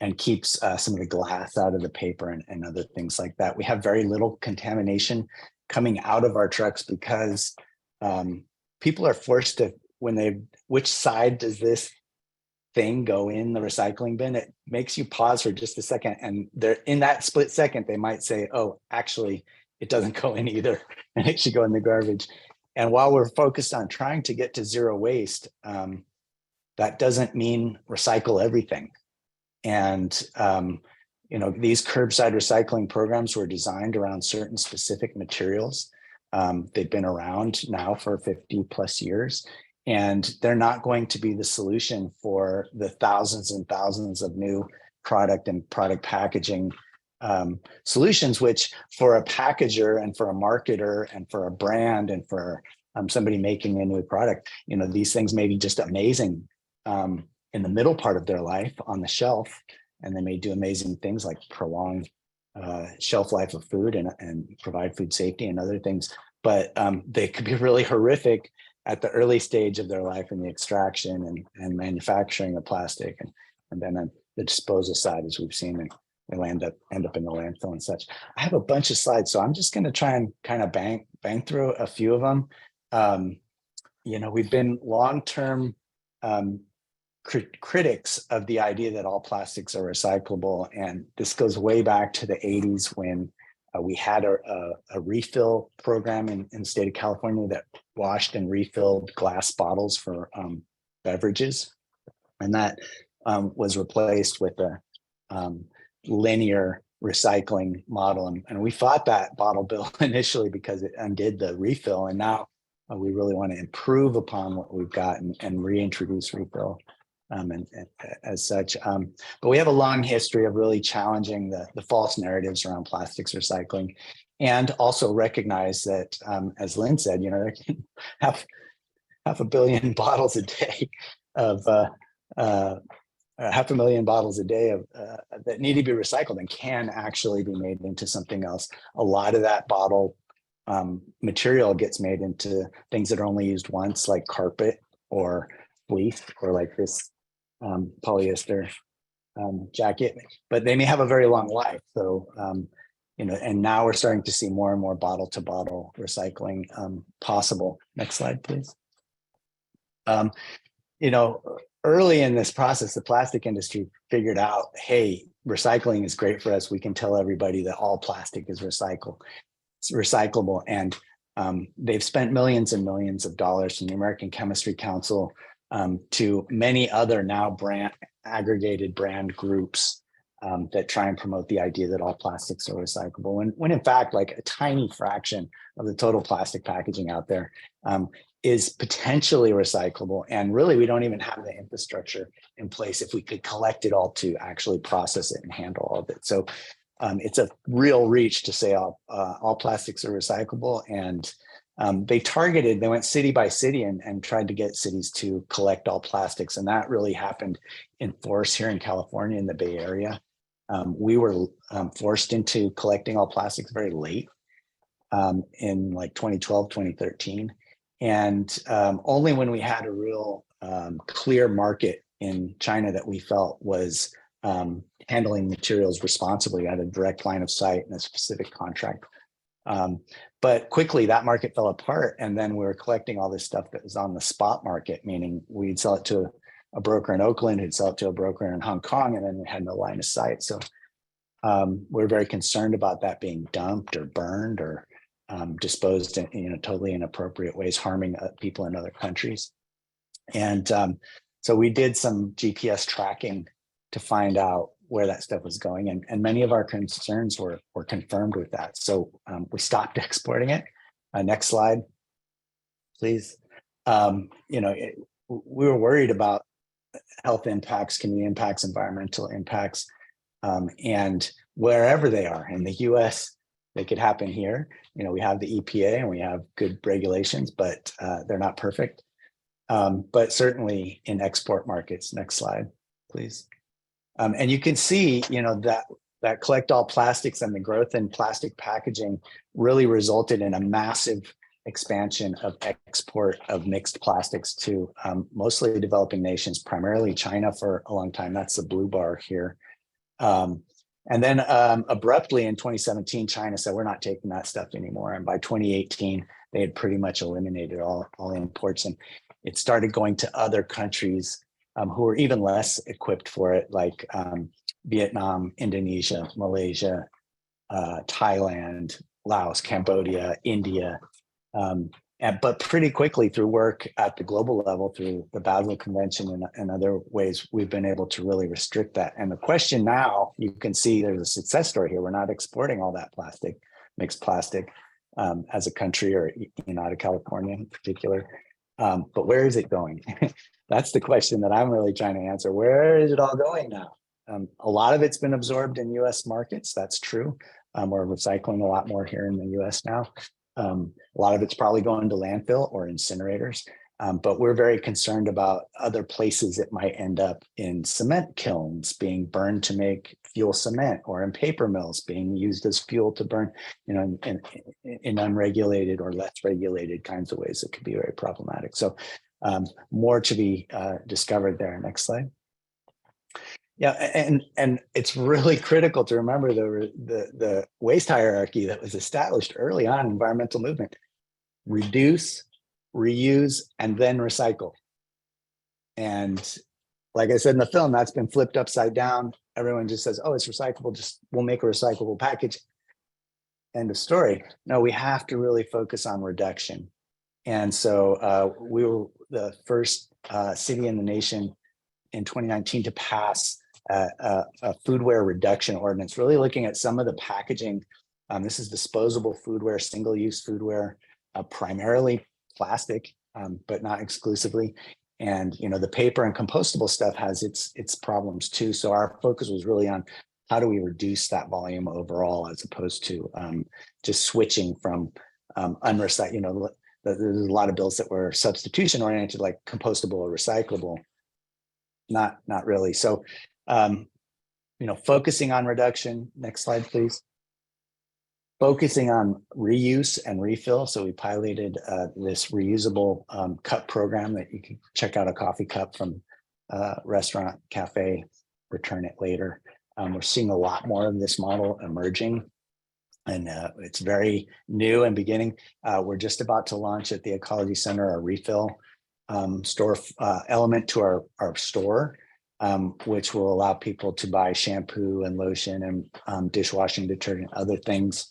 and keeps some of the glass out of the paper and other things like that. We have very little contamination coming out of our trucks because people are forced to, which side does this thing go in the recycling bin? It makes you pause for just a second, and they're in that split second, they might say, oh, actually, it doesn't go in either, and it should go in the garbage. And while we're focused on trying to get to zero waste, that doesn't mean recycle everything. And these curbside recycling programs were designed around certain specific materials. They've been around now for 50 plus years, and they're not going to be the solution for the thousands and thousands of new product and product packaging solutions, which for a packager and for a marketer and for a brand and for somebody making a new product, these things may be just amazing in the middle part of their life on the shelf, and they may do amazing things like prolong shelf life of food and provide food safety and other things. But they could be really horrific at the early stage of their life in the extraction and manufacturing of plastic, and then on the disposal side, as we've seen, they'll end up in the landfill and such. I have a bunch of slides, so I'm just going to try and kind of bang through a few of them. We've been long-term critics of the idea that all plastics are recyclable, and this goes way back to the 80s when we had a refill program in the state of California that washed and refilled glass bottles for beverages, and that was replaced with a linear recycling model. And we fought that bottle bill initially because it undid the refill, and now we really want to improve upon what we've got and reintroduce refill and as such. But we have a long history of really challenging the false narratives around plastics recycling, and also recognize that, as Lynn said, there can half a billion bottles a day of 500,000 bottles a day of that need to be recycled and can actually be made into something else. A lot of that bottle material gets made into things that are only used once, like carpet or fleece, or like this polyester jacket, but they may have a very long life. So, and now we're starting to see more and more bottle to bottle recycling possible. Next slide, please. Early in this process, the plastic industry figured out, hey, recycling is great for us. We can tell everybody that all plastic is recyclable. And they've spent millions and millions of dollars from the American Chemistry Council to many other now aggregated brand groups that try and promote the idea that all plastics are recyclable. When in fact, like a tiny fraction of the total plastic packaging out there is potentially recyclable. And really, we don't even have the infrastructure in place if we could collect it all to actually process it and handle all of it. So it's a real reach to say all plastics are recyclable. And they went city by city and tried to get cities to collect all plastics. And that really happened in force here in California in the Bay Area. We were forced into collecting all plastics very late in like 2012, 2013. And only when we had a real clear market in China that we felt was handling materials responsibly, had a direct line of sight and a specific contract. But quickly that market fell apart, and then we were collecting all this stuff that was on the spot market, meaning we'd sell it to a broker in Oakland, who'd sell it to a broker in Hong Kong, and then we had no line of sight. So we're very concerned about that being dumped or burned or disposed in totally inappropriate ways, harming people in other countries. And so we did some GPS tracking to find out where that stuff was going, and many of our concerns were confirmed with that. So we stopped exporting it. Next slide, please. We were worried about health impacts, community impacts, environmental impacts, and wherever they are in the US, they could happen here. We have the EPA and we have good regulations, but they're not perfect. But certainly in export markets. Next slide, please. And you can see, that collect all plastics and the growth in plastic packaging really resulted in a massive expansion of export of mixed plastics to mostly developing nations, primarily China for a long time. That's the blue bar here. And then abruptly in 2017, China said, we're not taking that stuff anymore. And by 2018, they had pretty much eliminated all imports. And it started going to other countries who were even less equipped for it, like Vietnam, Indonesia, Malaysia, Thailand, Laos, Cambodia, India. And But pretty quickly through work at the global level, through the Basel Convention and other ways, we've been able to really restrict that. And the question now, you can see there's a success story here. We're not exporting all that plastic, mixed plastic, as a country, or out of California in particular. But where is it going? That's the question that I'm really trying to answer. Where is it all going now? A lot of it's been absorbed in US markets. That's true. We're recycling a lot more here in the US now. A lot of it's probably going to landfill or incinerators. But we're very concerned about other places it might end up in cement kilns being burned to make fuel cement, or in paper mills being used as fuel to burn, in unregulated or less regulated kinds of ways that could be very problematic. So more to be discovered there. Next slide. Yeah, and it's really critical to remember the waste hierarchy that was established early on in environmental movement: reduce, reuse, and then recycle. And like I said in the film, that's been flipped upside down. Everyone just says, oh, it's recyclable, we'll make a recyclable package. End of story. No, we have to really focus on reduction. And so we were the first city in the nation in 2019 to pass a foodware reduction ordinance, really looking at some of the packaging. This is disposable foodware, single-use foodware, primarily plastic, but not exclusively. And the paper and compostable stuff has its problems too. So our focus was really on how do we reduce that volume overall, as opposed to just switching from unrecycled. There's a lot of bills that were substitution oriented, like compostable or recyclable. Not really. So focusing on reduction. Next slide, please. Focusing on reuse and refill. So we piloted this reusable cup program that you can check out, a coffee cup from restaurant, cafe, return it later. We're seeing a lot more of this model emerging, and it's very new and beginning. We're just about to launch at the Ecology Center a refill store element to our store, which will allow people to buy shampoo and lotion and dishwashing detergent, other things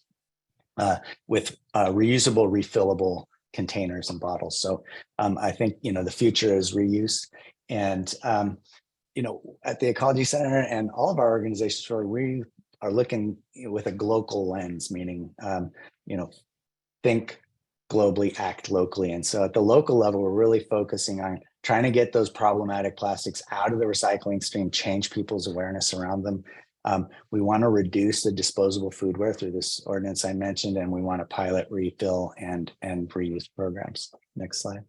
with reusable, refillable containers and bottles. So I think, the future is reuse. And, at the Ecology Center and all of our organizations, we are looking with a global lens, meaning, think globally, act locally. And so at the local level, we're really focusing on trying to get those problematic plastics out of the recycling stream, change people's awareness around them. We want to reduce the disposable foodware through this ordinance I mentioned, and we want to pilot refill and reuse programs. Next slide.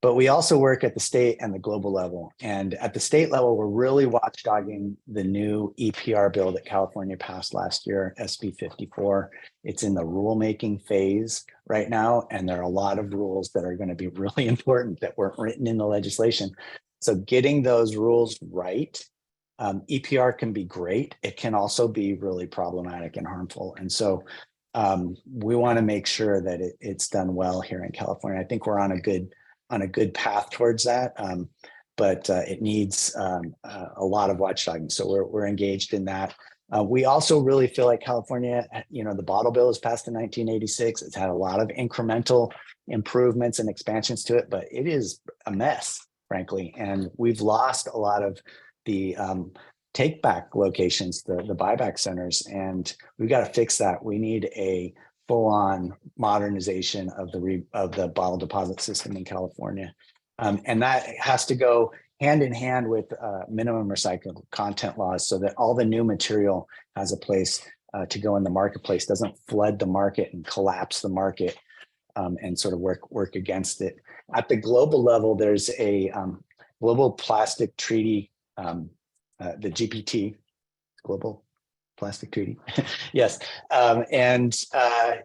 But we also work at the state and the global level. And at the state level, we're really watchdogging the new EPR bill that California passed last year, SB 54. It's in the rulemaking phase right now, and there are a lot of rules that are going to be really important that weren't written in the legislation. So getting those rules right. EPR can be great. It can also be really problematic and harmful. And so we want to make sure that it's done well here in California. I think we're on a good path towards that, but it needs a lot of watchdogging. So we're engaged in that. We also really feel like California, the bottle bill was passed in 1986. It's had a lot of incremental improvements and expansions to it, but it is a mess, frankly. And we've lost a lot of the take back locations, the buyback centers, and we've got to fix that. We need a full-on modernization of the bottle deposit system in California, and that has to go hand in hand with minimum recycled content laws, so that all the new material has a place to go in the marketplace, doesn't flood the market and collapse the market, and sort of work against it. At the global level, there's a global plastic treaty. The GPT, Global Plastic Treaty, yes, and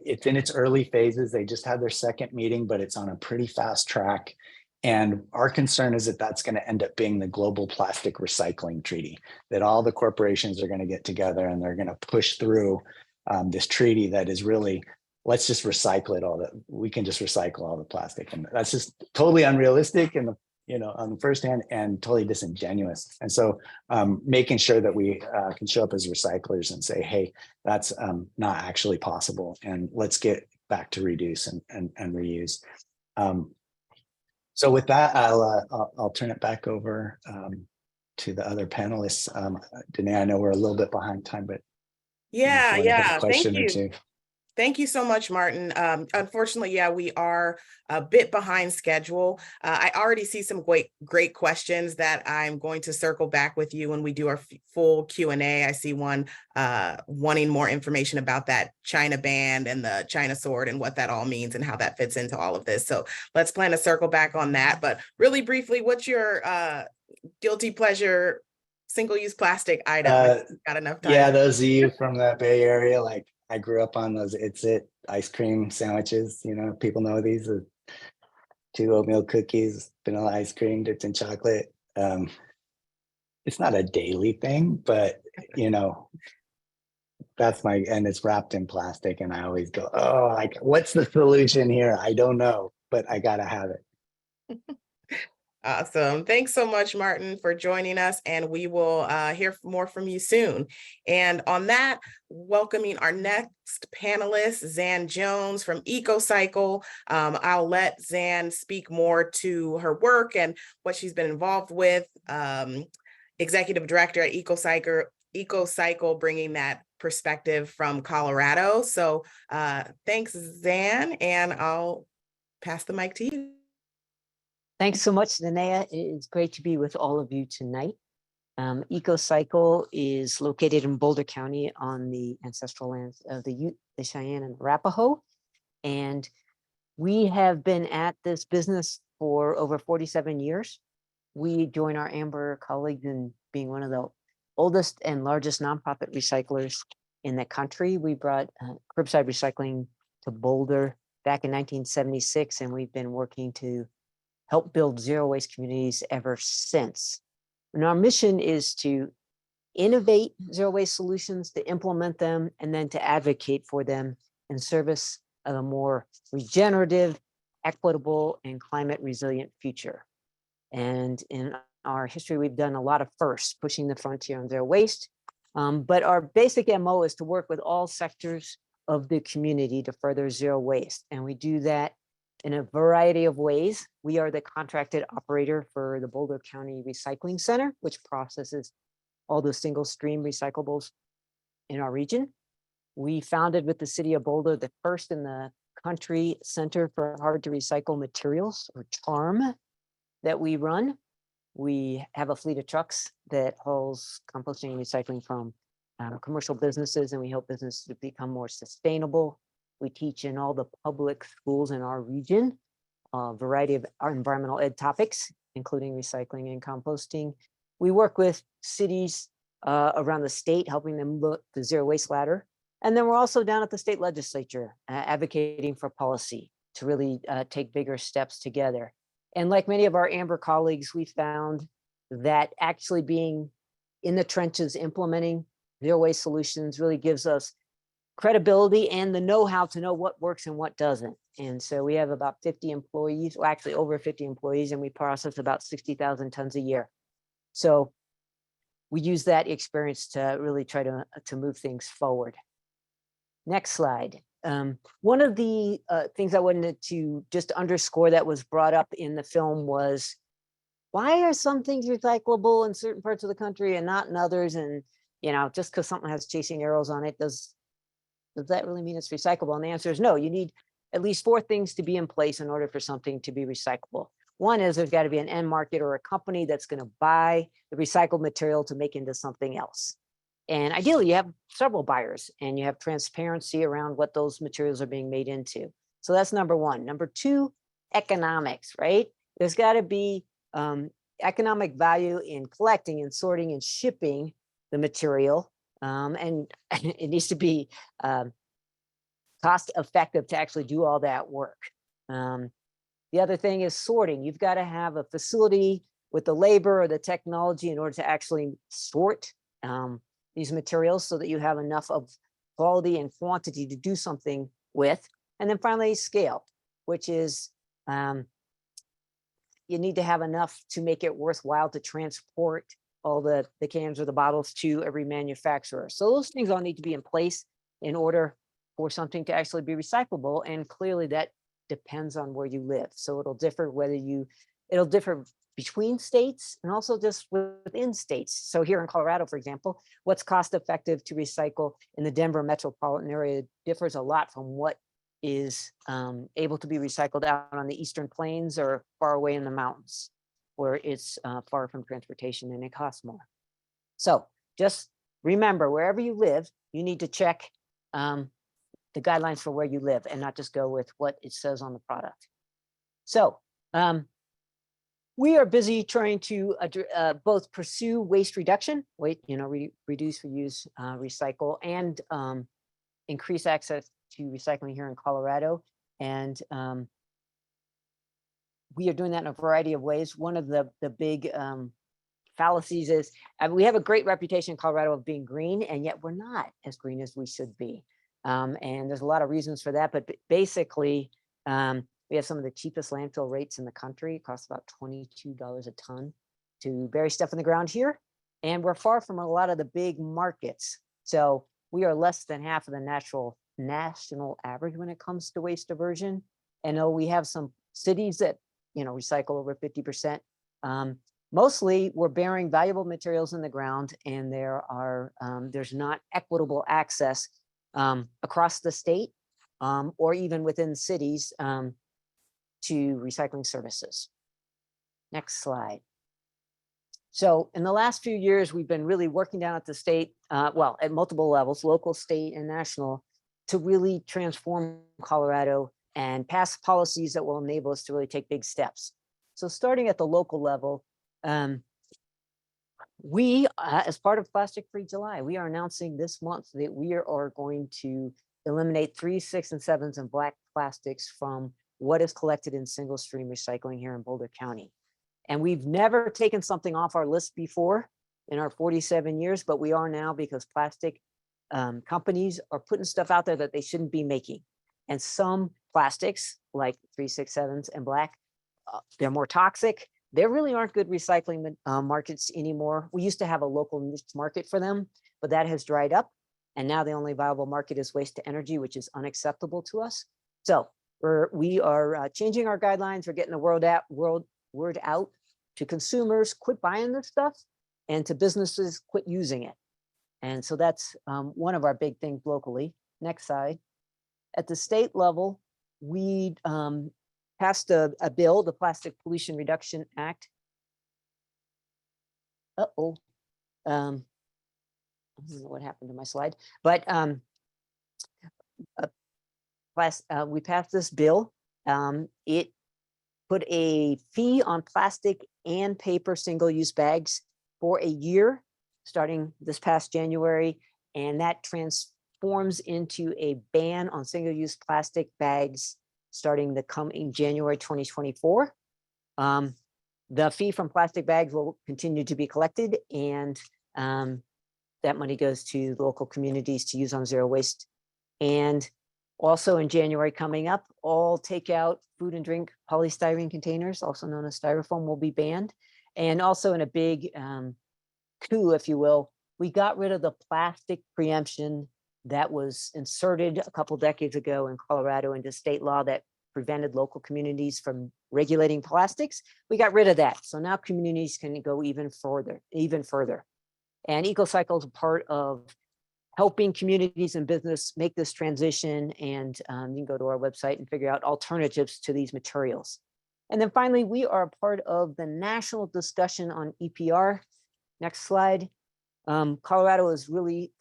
it's in its early phases. They just had their second meeting, but it's on a pretty fast track. And our concern is that that's going to end up being the Global Plastic Recycling Treaty, that all the corporations are going to get together and they're going to push through this treaty that is really, let's just recycle it all. That we can just recycle all the plastic, and that's just totally unrealistic and on the first hand, and totally disingenuous. And so making sure that we can show up as recyclers and say, hey, that's not actually possible. And let's get back to reduce and reuse. So with that, I'll turn it back over to the other panelists. Danae, I know we're a little bit behind time, but Yeah, yeah. question Thank or you. two. Thank you so much, Martin. Unfortunately, yeah, we are a bit behind schedule. I already see some great questions that I'm going to circle back with you when we do our full Q&A. I see one wanting more information about that China band and the China sword and what that all means and how that fits into all of this. So let's plan to circle back on that. But really briefly, what's your guilty pleasure single-use plastic item? Got enough time? Yeah, those of you from the Bay Area, like I grew up on those It's It ice cream sandwiches. You know, people know these. 2 oatmeal cookies, vanilla ice cream dipped in chocolate. It's not a daily thing, but you know, that's and it's wrapped in plastic. And I always go, oh, like, what's the solution here? I don't know, but I gotta have it. Awesome. Thanks so much, Martin, for joining us, and we will hear more from you soon. And on that, welcoming our next panelist, Zan Jones from EcoCycle. I'll let Zan speak more to her work and what she's been involved with. Executive Director at EcoCycle, bringing that perspective from Colorado. So thanks, Zan, and I'll pass the mic to you. Thanks so much, Danae. It's great to be with all of you tonight. EcoCycle is located in Boulder County on the ancestral lands of the Ute, the Cheyenne, and Arapaho. And we have been at this business for over 47 years. We join our Amber colleagues in being one of the oldest and largest nonprofit recyclers in the country. We brought curbside recycling to Boulder back in 1976, and we've been working to help build zero waste communities ever since. And our mission is to innovate zero waste solutions, to implement them, and then to advocate for them in service of a more regenerative, equitable, and climate resilient future. And in our history, we've done a lot of firsts, pushing the frontier on zero waste. But our basic MO is to work with all sectors of the community to further zero waste. And we do that in a variety of ways. We are the contracted operator for the Boulder County Recycling Center, which processes all the single stream recyclables in our region. We founded with the city of Boulder the first in the country Center for Hard to Recycle Materials, or CHARM, that we run. We have a fleet of trucks that hauls composting and recycling from commercial businesses, and we help businesses to become more sustainable. We teach in all the public schools in our region a variety of our environmental ed topics, including recycling and composting. We work with cities around the state, helping them look the zero waste ladder. And then we're also down at the state legislature, advocating for policy to really take bigger steps together. And like many of our Amber colleagues, we found that actually being in the trenches, implementing zero waste solutions really gives us credibility and the know-how to know what works and what doesn't. And so we have about 50 employees, well, actually over 50 employees, and we process about 60,000 tons a year. So we use that experience to really try to move things forward. Next slide. One of the things I wanted to just underscore that was brought up in the film was, why are some things recyclable in certain parts of the country and not in others? And, you know, just because something has chasing arrows on it, does that really mean it's recyclable? And the answer is no. You need at least 4 things to be in place in order for something to be recyclable. One is there's got to be an end market or a company that's going to buy the recycled material to make into something else. And ideally, you have several buyers and you have transparency around what those materials are being made into. So that's number one. Number 2, economics, right? There's got to be economic value in collecting and sorting and shipping the material. And it needs to be cost effective to actually do all that work. The other thing is sorting. You've got to have a facility with the labor or the technology in order to actually sort these materials so that you have enough of quality and quantity to do something with. And then finally, scale, which is you need to have enough to make it worthwhile to transport all the cans or the bottles to every manufacturer. So those things all need to be in place in order for something to actually be recyclable. And clearly that depends on where you live. So it'll differ it'll differ between states and also just within states. So here in Colorado, for example, what's cost effective to recycle in the Denver metropolitan area differs a lot from what is able to be recycled out on the Eastern Plains or far away in the mountains, where it's far from transportation and it costs more. So just remember, wherever you live, you need to check the guidelines for where you live and not just go with what it says on the product. So we are busy trying to both pursue waste reduction, reduce, reuse, recycle, and increase access to recycling here in Colorado. And we are doing that in a variety of ways. One of the big fallacies is we have a great reputation in Colorado of being green, and yet we're not as green as we should be. And there's a lot of reasons for that, but basically, we have some of the cheapest landfill rates in the country. It costs about $22 a ton to bury stuff in the ground here. And we're far from a lot of the big markets. So we are less than half of the national average when it comes to waste diversion. And though we have some cities that, recycle over 50%, mostly we're burying valuable materials in the ground, and there's not equitable access across the state or even within cities to recycling services. Next slide. So in the last few years, we've been really working down at the state, at multiple levels, local, state, and national, to really transform Colorado and pass policies that will enable us to really take big steps. So starting at the local level, we, as part of Plastic Free July, we are announcing this month that we are going to eliminate 3, 6, and 7s and black plastics from what is collected in single stream recycling here in Boulder County. And we've never taken something off our list before in our 47 years, but we are now, because plastic companies are putting stuff out there that they shouldn't be making. And some plastics, like 3, 6, 7s and black, they're more toxic. There really aren't good recycling markets anymore. We used to have a local niche market for them, but that has dried up. And now the only viable market is waste to energy, which is unacceptable to us. So we are changing our guidelines. We're getting the word out to consumers, quit buying this stuff, and to businesses, quit using it. And so that's one of our big things locally. Next slide. At the state level, we passed a bill, the Plastic Pollution Reduction Act. I don't know what happened to my slide, but we passed this bill. It put a fee on plastic and paper single-use bags for a year, starting this past January, and that transforms into a ban on single-use plastic bags starting the coming January 2024. The fee from plastic bags will continue to be collected, and that money goes to local communities to use on zero waste. And also in January coming up, all takeout food and drink polystyrene containers, also known as styrofoam, will be banned. And also in a big coup, if you will, we got rid of the plastic preemption that was inserted a couple decades ago in Colorado into state law that prevented local communities from regulating plastics. We got rid of that. So now communities can go even further. And EcoCycle is a part of helping communities and business make this transition. And you can go to our website and figure out alternatives to these materials. And then finally, we are a part of the national discussion on EPR. Next slide. Colorado is really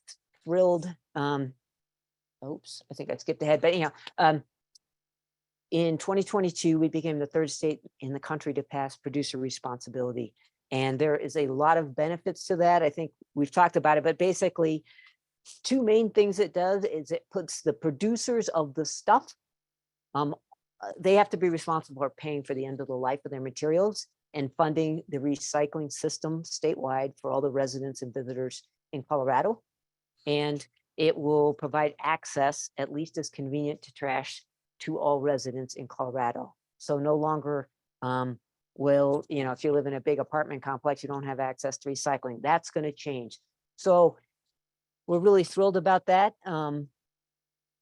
thrilled. Oops, I think I skipped ahead, but anyhow, in 2022, we became the 3rd state in the country to pass producer responsibility. And there is a lot of benefits to that. I think we've talked about it, but basically 2 main things it does is it puts the producers of the stuff, they have to be responsible for paying for the end of the life of their materials and funding the recycling system statewide for all the residents and visitors in Colorado. And it will provide access, at least as convenient to trash, to all residents in Colorado. So no longer will, if you live in a big apartment complex, you don't have access to recycling. That's going to change. So we're really thrilled about that.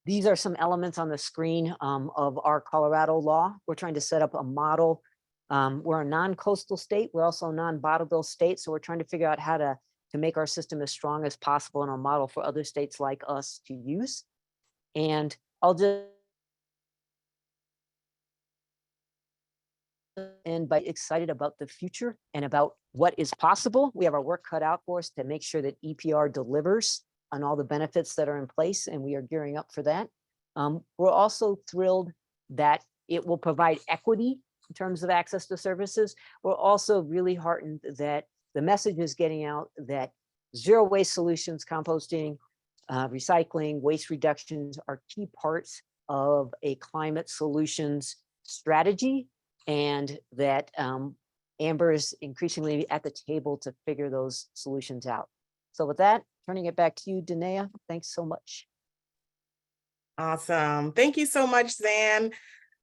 These are some elements on the screen of our Colorado law. We're trying to set up a model. We're a non-coastal state. We're also a non-bottle bill state. So we're trying to figure out how to make our system as strong as possible and a model for other states like us to use. And I'll just end by excited about the future and about what is possible. We have our work cut out for us to make sure that EPR delivers on all the benefits that are in place, and we are gearing up for that. We're also thrilled that it will provide equity in terms of access to services. We're also really heartened that the message is getting out that zero waste solutions, composting, recycling, waste reductions are key parts of a climate solutions strategy, and that Amber is increasingly at the table to figure those solutions out. So with that, turning it back to you, Danae. Thanks so much. Awesome. Thank you so much, Zan.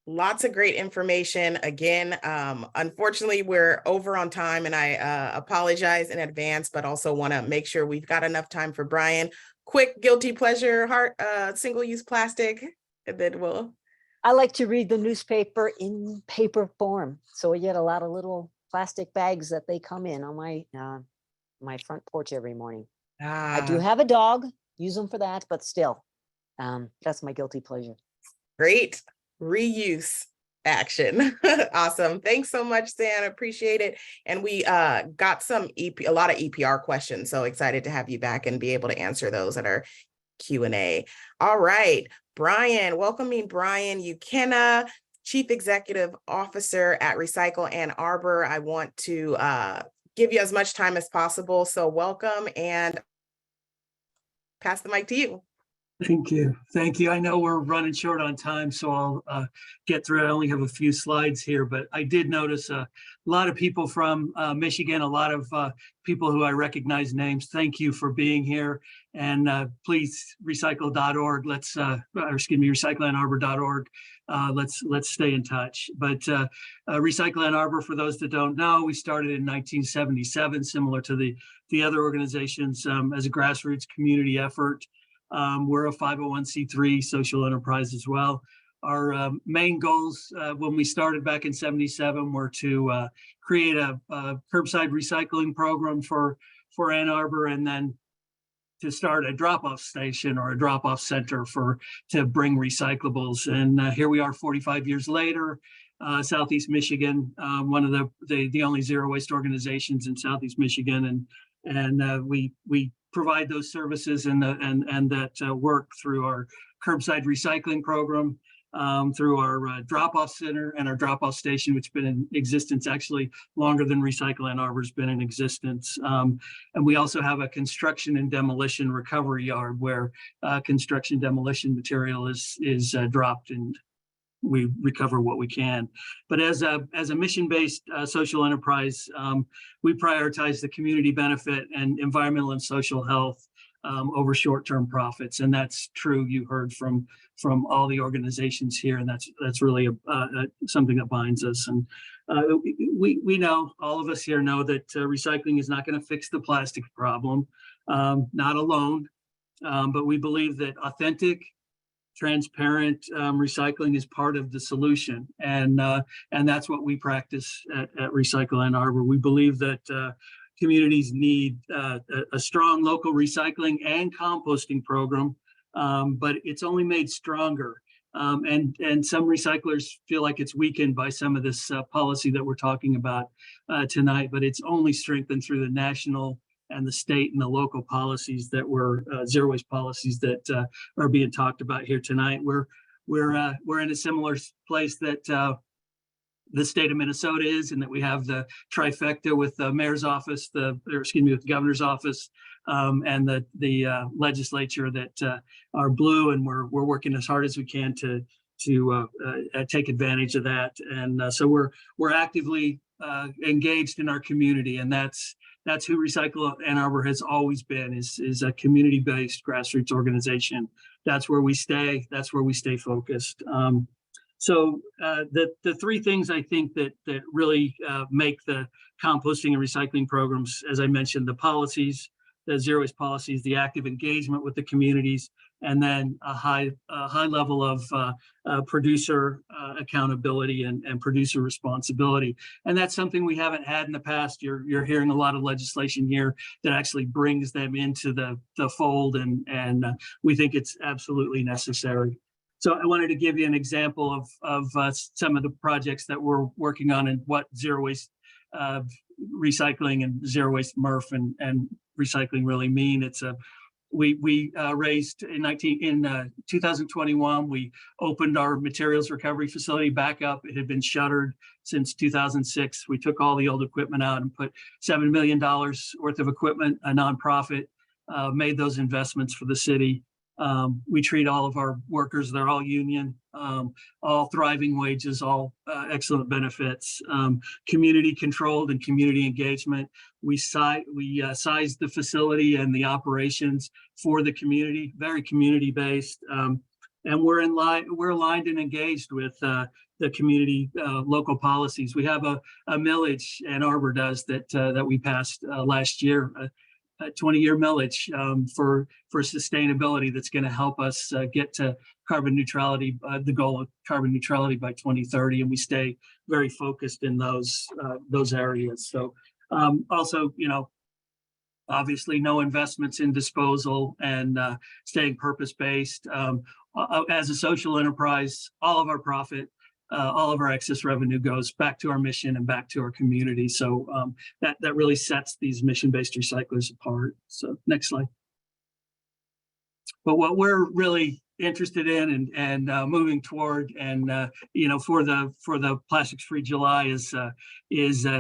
Lots of great information. Again, unfortunately, we're over on time, and I apologize in advance, but also want to make sure we've got enough time for Brian. Quick guilty pleasure, single-use plastic, and then we'll. I like to read the newspaper in paper form, so we get a lot of little plastic bags that they come in on my front porch every morning. I do have a dog, use them for that, but still, that's my guilty pleasure. Great reuse action. Awesome. Thanks so much, Zan. Appreciate it. And we got a lot of EPR questions. So excited to have you back and be able to answer those at our Q&A. All right, Brian, welcoming Brian Ukena, Chief Executive Officer at Recycle Ann Arbor. I want to give you as much time as possible. So welcome, and pass the mic to you. Thank you. Thank you. I know we're running short on time, so I'll get through it. I only have a few slides here, but I did notice a lot of people from Michigan, a lot of people who I recognize names. Thank you for being here. And please, recycle.org. recycleannarbor.org. Let's stay in touch. But Recycle Ann Arbor, for those that don't know, we started in 1977, similar to the other organizations, as a grassroots community effort. We're a 501c3 social enterprise as well. Our main goals when we started back in 77 were to create a curbside recycling program for Ann Arbor, and then to start a drop-off station or a drop-off center to bring recyclables. And here we are 45 years later, Southeast Michigan, one of the only zero waste organizations in Southeast Michigan. And we provide those services and that work through our curbside recycling program, through our drop-off center and our drop-off station, which has been in existence actually longer than Recycle Ann Arbor's been in existence. And we also have a construction and demolition recovery yard where construction demolition material is dropped, and we recover what we can. But as a mission-based social enterprise, we prioritize the community benefit and environmental and social health over short-term profits, and that's true. You heard from all the organizations here, and that's really something that binds us. And we know, all of us here know, that recycling is not going to fix the plastic problem, not alone, but we believe that authentic, transparent recycling is part of the solution, and that's what we practice at Recycle Ann Arbor. We believe that communities need a strong local recycling and composting program, but it's only made stronger. And some recyclers feel like it's weakened by some of this policy that we're talking about tonight, but it's only strengthened through the national and the state and the local policies that were zero waste policies that are being talked about here tonight. We're in a similar place that the state of Minnesota is, and that we have the trifecta with the mayor's office, with the governor's office, and the legislature that are blue, and we're working as hard as we can to take advantage of that. And so we're actively engaged in our community, and that's who Recycle Ann Arbor has always been, is a community-based grassroots organization. That's where we stay. That's where we stay focused. So the three things I think that really make the composting and recycling programs, as I mentioned, the policies, the zero waste policies, the active engagement with the communities, and then a high level of producer accountability and producer responsibility. And that's something we haven't had in the past. You're hearing a lot of legislation here that actually brings them into the fold, and we think it's absolutely necessary. So I wanted to give you an example of some of the projects that we're working on and what zero waste recycling and zero waste MRF and recycling really mean. It's we raised in 2021, we opened our materials recovery facility back up. It had been shuttered since 2006. We took all the old equipment out and put $7 million worth of equipment, a nonprofit, made those investments for the city. We treat all of our workers, they're all union, all thriving wages, all excellent benefits, community controlled and community engagement. We sized the facility and the operations for the community, very community based. And we're aligned and engaged with the community local policies. We have a millage, Ann Arbor does, that we passed last year, a 20-year millage for sustainability that's going to help us get to carbon neutrality, the goal of carbon neutrality by 2030, and we stay very focused in those areas. So also, obviously no investments in disposal and staying purpose-based. As a social enterprise, all of our profit, all of our excess revenue goes back to our mission and back to our community. So that really sets these mission-based recyclers apart. So next slide. But what we're really interested in and moving toward, and for the Plastics Free July is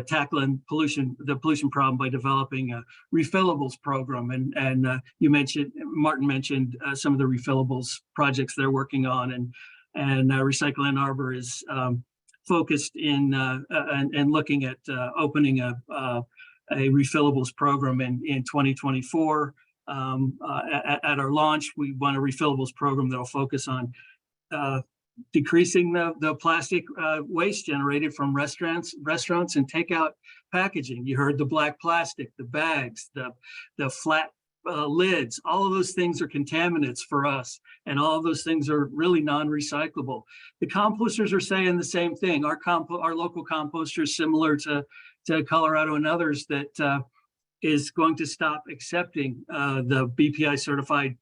tackling the pollution problem by developing a refillables program. And Martin mentioned some of the refillables projects they're working on, and Recycle Ann Arbor is focused in and looking at opening a refillables program in 2024. At our launch, we want a refillables program that will focus on decreasing the plastic waste generated from restaurants and takeout packaging. You heard the black plastic, the bags, the flat lids. All of those things are contaminants for us, and all of those things are really non-recyclable. The composters are saying the same thing. Our local composters, similar to Colorado and others, that is going to stop accepting the BPI certified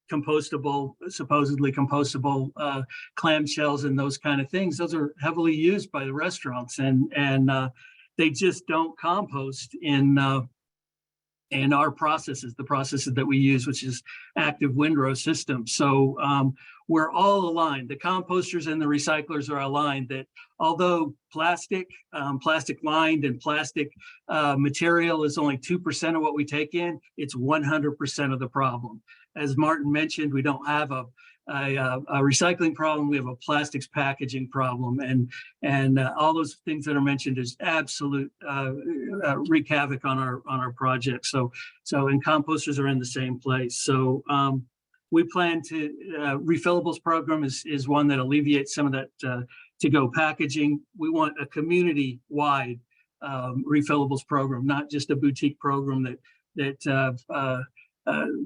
supposedly compostable clamshells and those kind of things. Those are heavily used by the restaurants, and they just don't compost in our processes, the processes that we use, which is active windrow systems. So we're all aligned. The composters and the recyclers are aligned that although plastic lined and plastic material is only 2% of what we take in, it's 100% of the problem. As Martin mentioned, we don't have a recycling problem, we have a plastics packaging problem, and all those things that are mentioned is absolute wreak havoc on our project. So and composters are in the same place. So we plan to refillables program is one that alleviates some of that to-go packaging. We want a community-wide refillables program, not just a boutique program that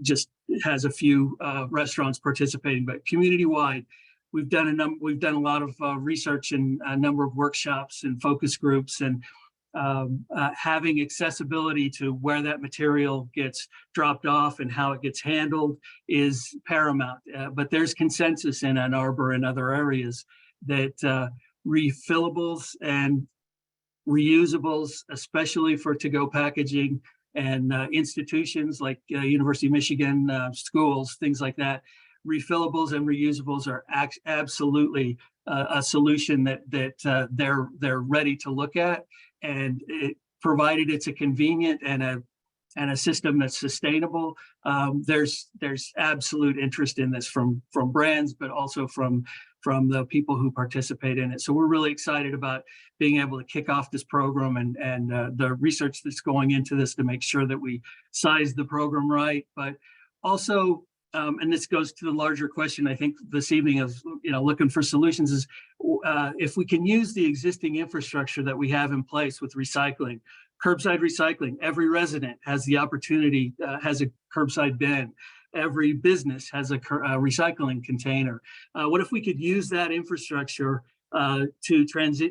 just has a few restaurants participating, but community-wide. We've done a lot of research and a number of workshops and focus groups, and having accessibility to where that material gets dropped off and how it gets handled is paramount. But there's consensus in Ann Arbor and other areas that refillables and reusables, especially for to-go packaging, and institutions like University of Michigan schools, things like that, refillables and reusables are absolutely a solution that they're ready to look at, and provided it's a convenient and a system that's sustainable. There's absolute interest in this from brands, but also from the people who participate in it. So we're really excited about being able to kick off this program and the research that's going into this to make sure that we size the program right. But also, and this goes to the larger question, I think, this evening of looking for solutions, is if we can use the existing infrastructure that we have in place with recycling, curbside recycling. Every resident has the opportunity, has a curbside bin. every business has a recycling container. What if we could use that infrastructure to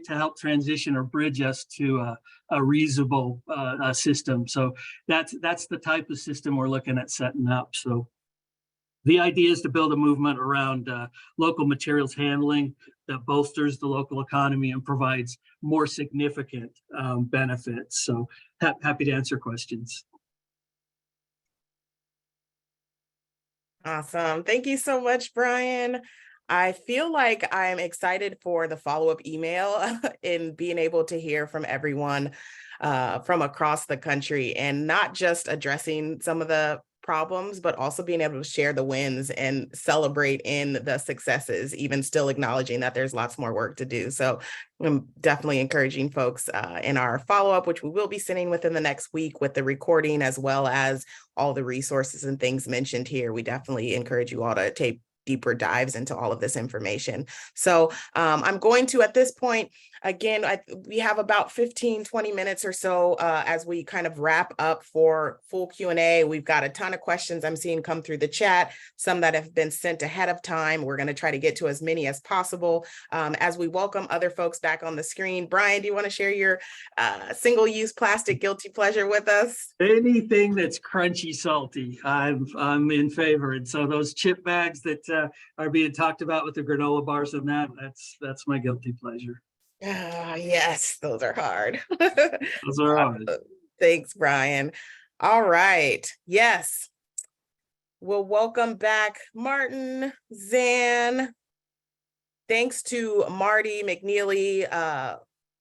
help transition or bridge us to a reusable system? So that's the type of system we're looking at setting up. So the idea is to build a movement around local materials handling that bolsters the local economy and provides more significant benefits. So happy to answer questions. Awesome. Thank you so much, Brian. I feel like I'm excited for the follow-up email in being able to hear from everyone from across the country, and not just addressing some of the problems, but also being able to share the wins and celebrate in the successes, even still acknowledging that there's lots more work to do. So I'm definitely encouraging folks in our follow-up, which we will be sending within the next week with the recording, as well as all the resources and things mentioned here. We definitely encourage you all to take deeper dives into all of this information. So I'm going to, at this point, again, we have about 15-20 minutes or so as we kind of wrap up for full Q&A. We've got a ton of questions I'm seeing come through the chat, some that have been sent ahead of time. We're going to try to get to as many as possible as we welcome other folks back on the screen. Brian, do you want to share your single-use plastic guilty pleasure with us? Anything that's crunchy, salty, I'm in favor. And so those chip bags that are being talked about with the granola bars and that's my guilty pleasure. Yes, those are hard. Those are hard. Thanks, Brian. All right. Yes. We'll welcome back Martin, Zan. Thanks to Marty McNeely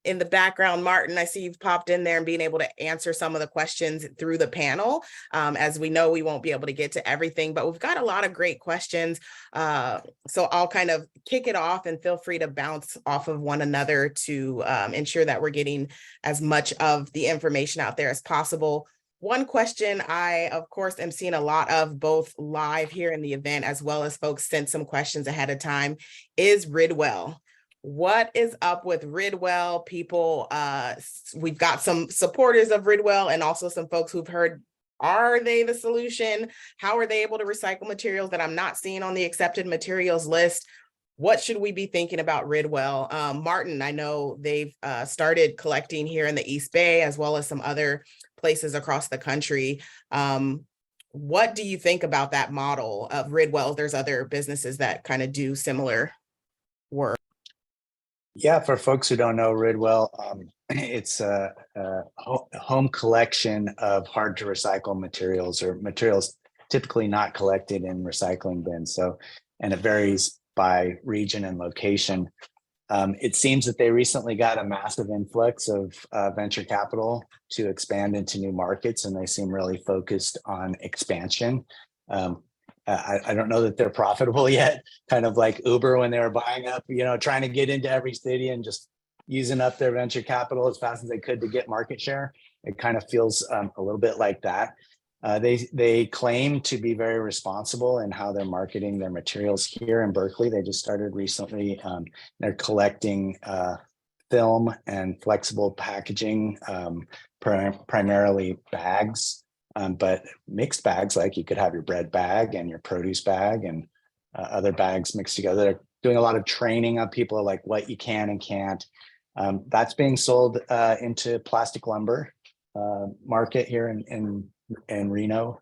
in the background. Martin, I see you've popped in there and being able to answer some of the questions through the panel. As we know, we won't be able to get to everything, but we've got a lot of great questions. So I'll kind of kick it off and feel free to bounce off of one another to ensure that we're getting as much of the information out there as possible. One question I, of course, am seeing a lot of both live here in the event, as well as folks sent some questions ahead of time, is Ridwell. What is up with Ridwell? People, we've got some supporters of Ridwell and also some folks who've heard, are they the solution? How are they able to recycle materials that I'm not seeing on the accepted materials list? What should we be thinking about Ridwell? Martin, I know they've started collecting here in the East Bay, as well as some other places across the country. What do you think about that model of Ridwell? There's other businesses that kind of do similar work. Yeah, for folks who don't know Ridwell, it's a home collection of hard to recycle materials, or materials typically not collected in recycling bins. So, and it varies by region and location. It seems that they recently got a massive influx of venture capital to expand into new markets, and they seem really focused on expansion. I don't know that they're profitable yet, kind of like Uber when they were buying up, trying to get into every city and just using up their venture capital as fast as they could to get market share. It kind of feels a little bit like that. They claim to be very responsible in how they're marketing their materials here in Berkeley. They just started recently. They're collecting film and flexible packaging, primarily bags. But mixed bags, like you could have your bread bag and your produce bag and other bags mixed together. They're doing a lot of training on people, like what you can and can't. That's being sold into plastic lumber market here in Reno,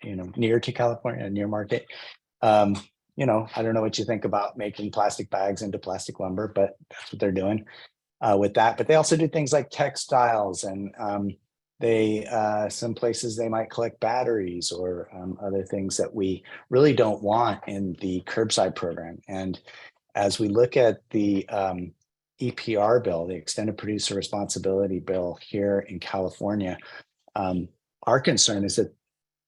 near to California, near market. I don't know what you think about making plastic bags into plastic lumber, but that's what they're doing with that. But they also do things like textiles, and some places they might collect batteries or other things that we really don't want in the curbside program. And as we look at the EPR bill, the Extended Producer Responsibility bill here in California, our concern is that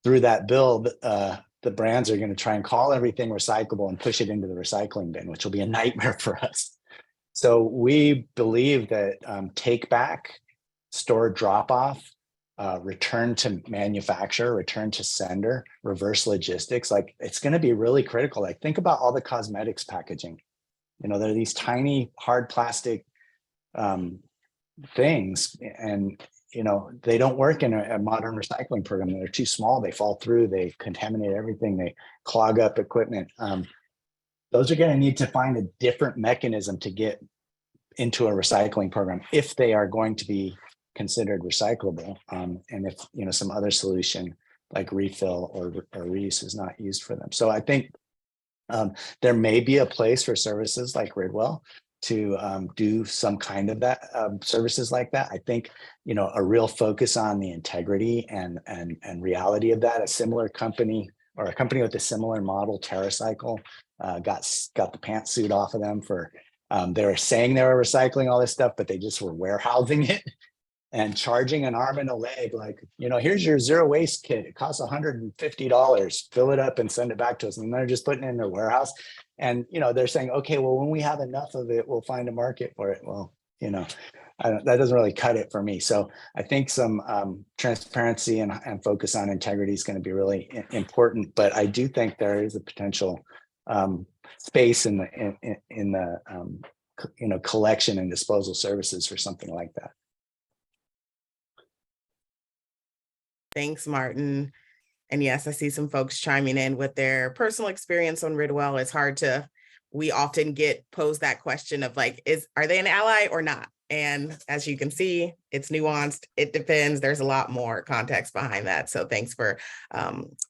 through that bill, the brands are going to try and call everything recyclable and push it into the recycling bin, which will be a nightmare for us. So we believe that take back, store drop off, return to manufacturer, return to sender, reverse logistics, like it's going to be really critical. Like think about all the cosmetics packaging. There are these tiny hard plastic things, and you know, they don't work in a modern recycling program. They're too small. They fall through. They contaminate everything. They clog up equipment. Those are going to need to find a different mechanism to get into a recycling program if they are going to be considered recyclable. And if, you know, some other solution like refill or reuse is not used for them. So I think there may be a place for services like Ridwell to do some kind of that services like that. I think, you know, a real focus on the integrity and reality of that. A similar company or a company with a similar model, TerraCycle, got the pantsuit off of them for they were saying they were recycling all this stuff, but they just were warehousing it and charging an arm and a leg. Like, you know, here's your zero waste kit. It costs $150. Fill it up and send it back to us. And they're just putting it in their warehouse. And, you know, they're saying, okay, well, when we have enough of it, we'll find a market for it. Well, you know, that doesn't really cut it for me. So I think some transparency and focus on integrity is going to be really important. But I do think there is a potential space in the you know, collection and disposal services for something like that. Thanks, Martin. And yes, I see some folks chiming in with their personal experience on Ridwell. It's hard to, we often get posed that question of like, are they an ally or not? And as you can see, it's nuanced. It depends. There's a lot more context behind that. So thanks for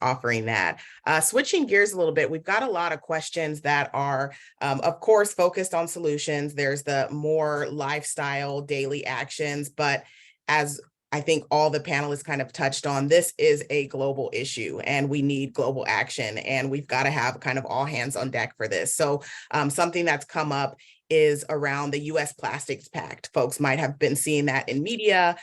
offering that. Switching gears a little bit, we've got a lot of questions that are, of course, focused on solutions. There's the more lifestyle daily actions, but as I think all the panelists kind of touched on, this is a global issue and we need global action, and we've got to have kind of all hands on deck for this. So something that's come up is around the US Plastics Pact. Folks might have been seeing that in media.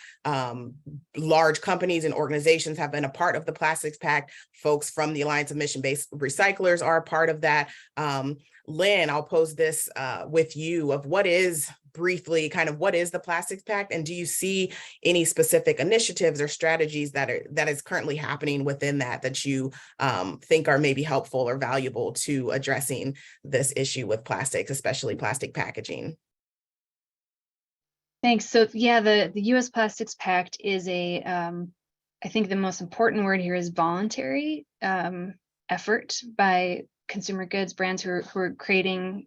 Large companies and organizations have been a part of the Plastics Pact. Folks from the Alliance of Mission-Based Recyclers are a part of that. Lynn, I'll pose this with you of what is briefly kind of what is the Plastics Pact, and do you see any specific initiatives or strategies that is currently happening within that you think are maybe helpful or valuable to addressing this issue with plastics, especially plastic packaging? Thanks. So yeah, the US Plastics Pact is a, I think the most important word here is voluntary effort by consumer goods brands who are creating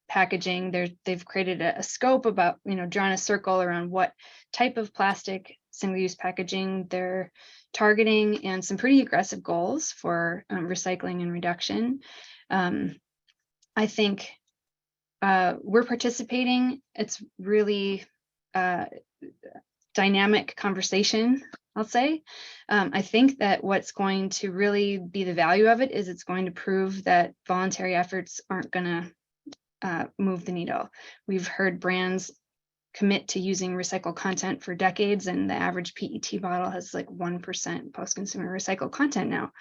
packaging. They've created a scope about, you know, drawn a circle around what type of plastic single-use packaging they're targeting, and some pretty aggressive goals for recycling and reduction. I think we're participating. It's really dynamic conversation, I'll say. I think that what's going to really be the value of it is it's going to prove that voluntary efforts aren't going to move the needle. We've heard brands commit to using recycled content for decades, and the average PET bottle has like 1% post-consumer recycled content now.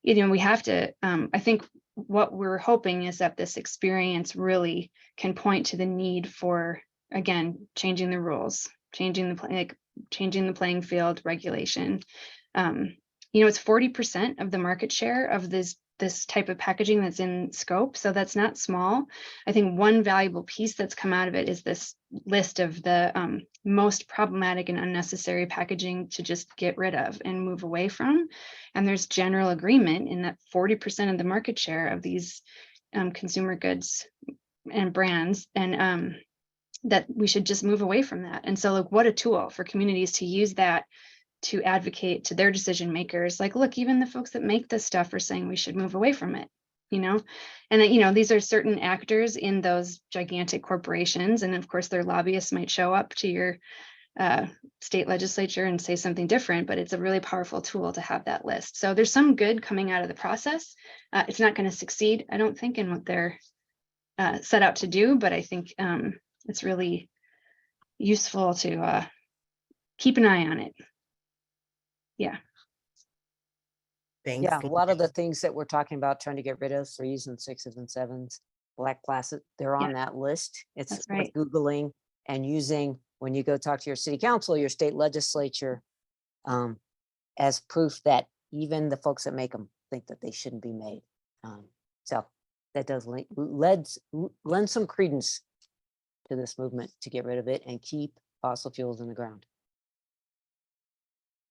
You know, we have to, I think what we're hoping is that this experience really can point to the need for, again, changing the rules, changing the playing field, regulation. You know, it's 40% of the market share of this type of packaging that's in scope, so that's not small. I think one valuable piece that's come out of it is this list of the most problematic and unnecessary packaging to just get rid of and move away from. And there's general agreement in that 40% of the market share of these consumer goods and brands, and that we should just move away from that. And so, like, what a tool for communities to use that to advocate to their decision makers. Like, look, even the folks that make this stuff are saying we should move away from it, you know? And that, you know, these are certain actors in those gigantic corporations. And of course, their lobbyists might show up to your state legislature and say something different, but it's a really powerful tool to have that list. So there's some good coming out of the process. It's not going to succeed, I don't think, in what they're set out to do, but I think it's really useful to keep an eye on it. Yeah. Thanks. Yeah, a lot of the things that we're talking about trying to get rid of, 3s and 6s and 7s, black plastic, they're on that list. It's That's right. worth Googling and using when you go talk to your city council, your state legislature, as proof that even the folks that make them think that they shouldn't be made. So that does lend some credence to this movement to get rid of it and keep fossil fuels in the ground.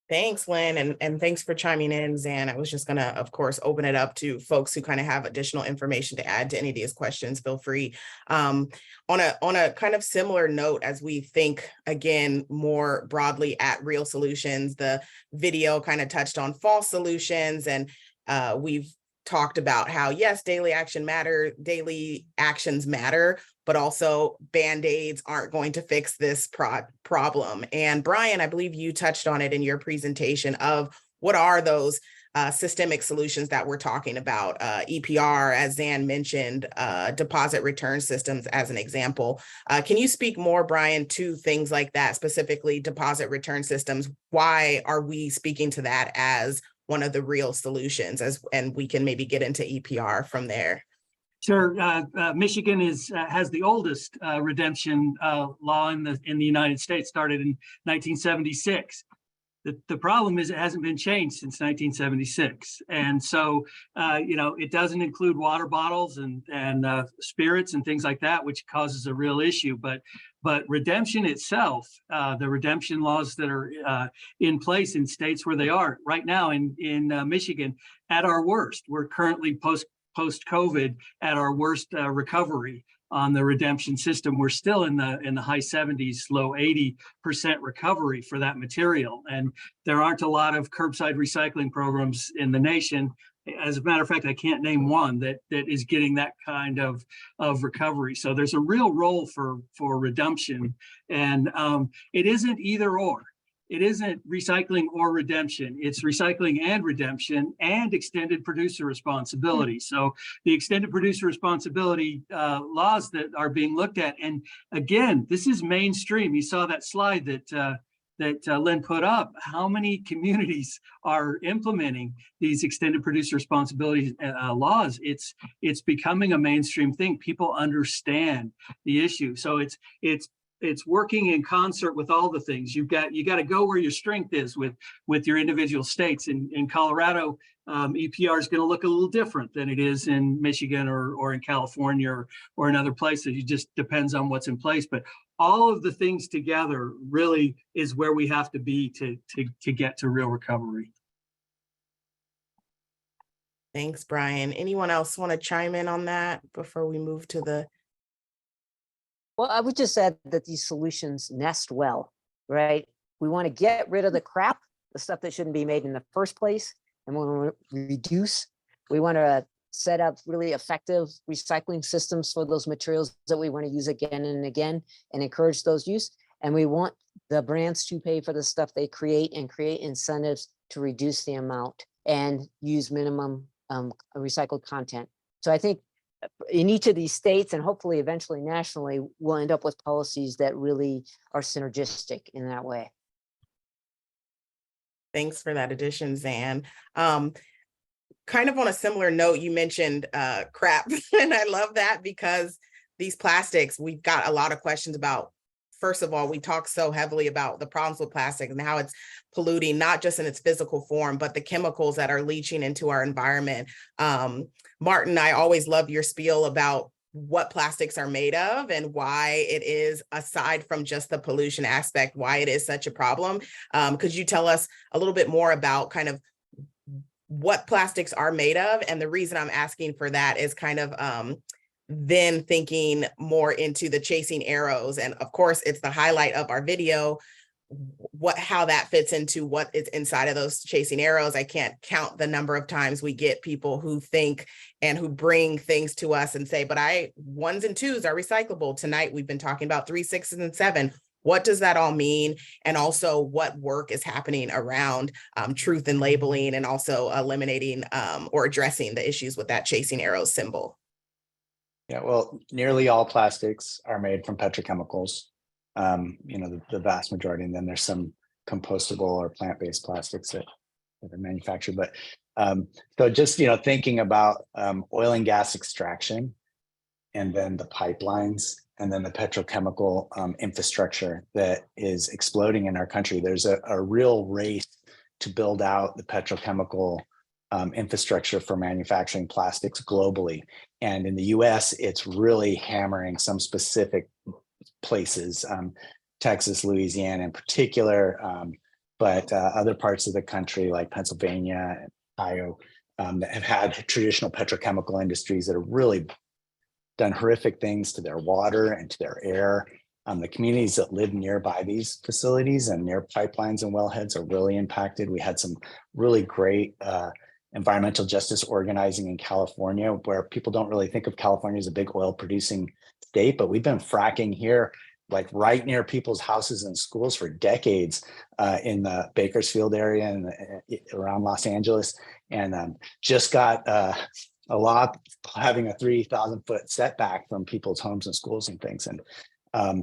Thanks, Lynn, and thanks for chiming in, Zan. I was just gonna, of course, open it up to folks who kind of have additional information to add to any of these questions. Feel free. On a kind of similar note, as we think again more broadly at real solutions, the video kind of touched on false solutions, and we've talked about how yes, daily actions matter, but also Band-Aids aren't going to fix this problem. And Brian, I believe you touched on it in your presentation of what are those systemic solutions that we're talking about. EPR, as Zan mentioned, deposit return systems as an example. Can you speak more, Brian, to things like that, specifically deposit return systems? Why are we speaking to that as one of the real solutions, and we can maybe get into EPR from there? Sure. Michigan has the oldest redemption law in the United States, started in 1976. The problem is it hasn't been changed since 1976. And so, it doesn't include water bottles and spirits and things like that, which causes a real issue. But redemption itself, the redemption laws that are in place in states where they are right now in Michigan, at our worst, we're currently post-COVID at our worst recovery on the redemption system. We're still in the high 70s, low 80% recovery for that material. And there aren't a lot of curbside recycling programs in the nation. As a matter of fact, I can't name one that is getting that kind of recovery. So there's a real role for redemption, and it isn't either or. It isn't recycling or redemption. It's recycling and redemption and extended producer responsibility. So the extended producer responsibility laws that are being looked at, and again, this is mainstream. You saw that slide that Lynn put up. How many communities are implementing these extended producer responsibility laws? It's becoming a mainstream thing. People understand the issue. So it's working in concert with all the things. You got to go where your strength is with your individual states. In Colorado, EPR is going to look a little different than it is in Michigan or in California or in other places. It just depends on what's in place. But all of the things together really is where we have to be to get to real recovery. Thanks, Brian. Anyone else want to chime in on that before we move to the... Well, I would just add that these solutions nest well, right? We want to get rid of the crap, the stuff that shouldn't be made in the first place. And when we reduce, we want to set up really effective recycling systems for those materials that we want to use again and again and encourage those use. And we want the brands to pay for the stuff they create and create incentives to reduce the amount and use minimum recycled content. So I think in each of these states, and hopefully eventually nationally, we'll end up with policies that really are synergistic in that way. Thanks for that addition, Zan. Kind of on a similar note, you mentioned crap, and I love that because these plastics, we've got a lot of questions about. First of all, we talk so heavily about the problems with plastic and how it's polluting, not just in its physical form, but the chemicals that are leaching into our environment. Martin, I always love your spiel about what plastics are made of and why it is, aside from just the pollution aspect, why it is such a problem. Could you tell us a little bit more about kind of what plastics are made of? And the reason I'm asking for that is kind of then thinking more into the chasing arrows. And of course, it's the highlight of our video, how that fits into what is inside of those chasing arrows. I can't count the number of times we get people who think and who bring things to us and say, but 1s and 2s are recyclable. Tonight, we've been talking about 3, 6, and 7. What does that all mean? And also what work is happening around truth and labeling, and also eliminating or addressing the issues with that chasing arrows symbol? Yeah, well, nearly all plastics are made from petrochemicals, the vast majority, and then there's some compostable or plant-based plastics that are manufactured. But so just, thinking about oil and gas extraction, and then the pipelines, and then the petrochemical infrastructure that is exploding in our country. There's a real race to build out the petrochemical infrastructure for manufacturing plastics globally. And in the US, it's really hammering some specific places, Texas, Louisiana in particular, but other parts of the country like Pennsylvania and Ohio that have had traditional petrochemical industries that have really done horrific things to their water and to their air. The communities that live nearby these facilities and near pipelines and wellheads are really impacted. We had some really great environmental justice organizing in California, where people don't really think of California as a big oil producing state, but we've been fracking here like right near people's houses and schools for decades in the Bakersfield area and around Los Angeles, and just got a lot having a 3,000 foot setback from people's homes and schools and things. And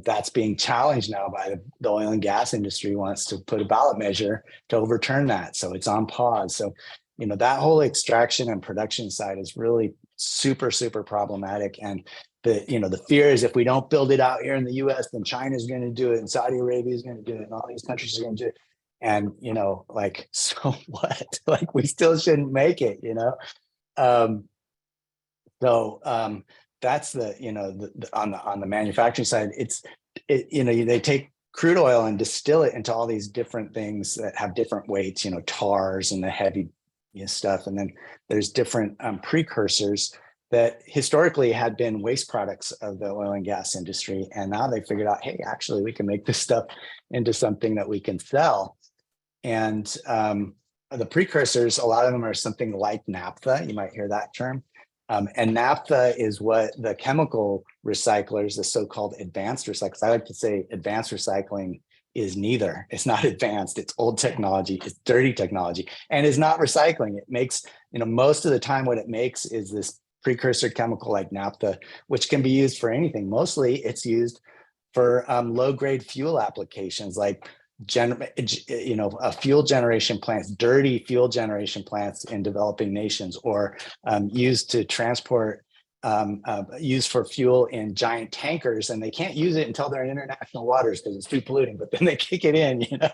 that's being challenged now by the oil and gas industry wants to put a ballot measure to overturn that. So it's on pause. So, you know, that whole extraction and production side is really super, super problematic. And the fear is if we don't build it out here in the US, then China's going to do it and Saudi Arabia is going to do it and all these countries are going to do it. And, you know, like, so what? Like, we still shouldn't make it, you know? That's the, you know, on the manufacturing side, they take crude oil and distill it into all these different things that have different weights, you know, tars and the heavy stuff. And then there's different precursors that historically had been waste products of the oil and gas industry. And now they figured out, hey, actually, we can make this stuff into something that we can sell. And the precursors, a lot of them are something like naphtha. You might hear that term. And naphtha is what the chemical recyclers, the so-called advanced recyclers, I like to say advanced recycling is neither. It's not advanced, it's old technology, it's dirty technology, and it's not recycling. It makes, you know, most of the time what it makes is this precursor chemical like naphtha, which can be used for anything. Mostly it's used for low-grade fuel applications like fuel generation plants, dirty fuel generation plants in developing nations, or used to transport, used for fuel in giant tankers, and they can't use it until they're in international waters because it's too polluting, but then they kick it in, you know.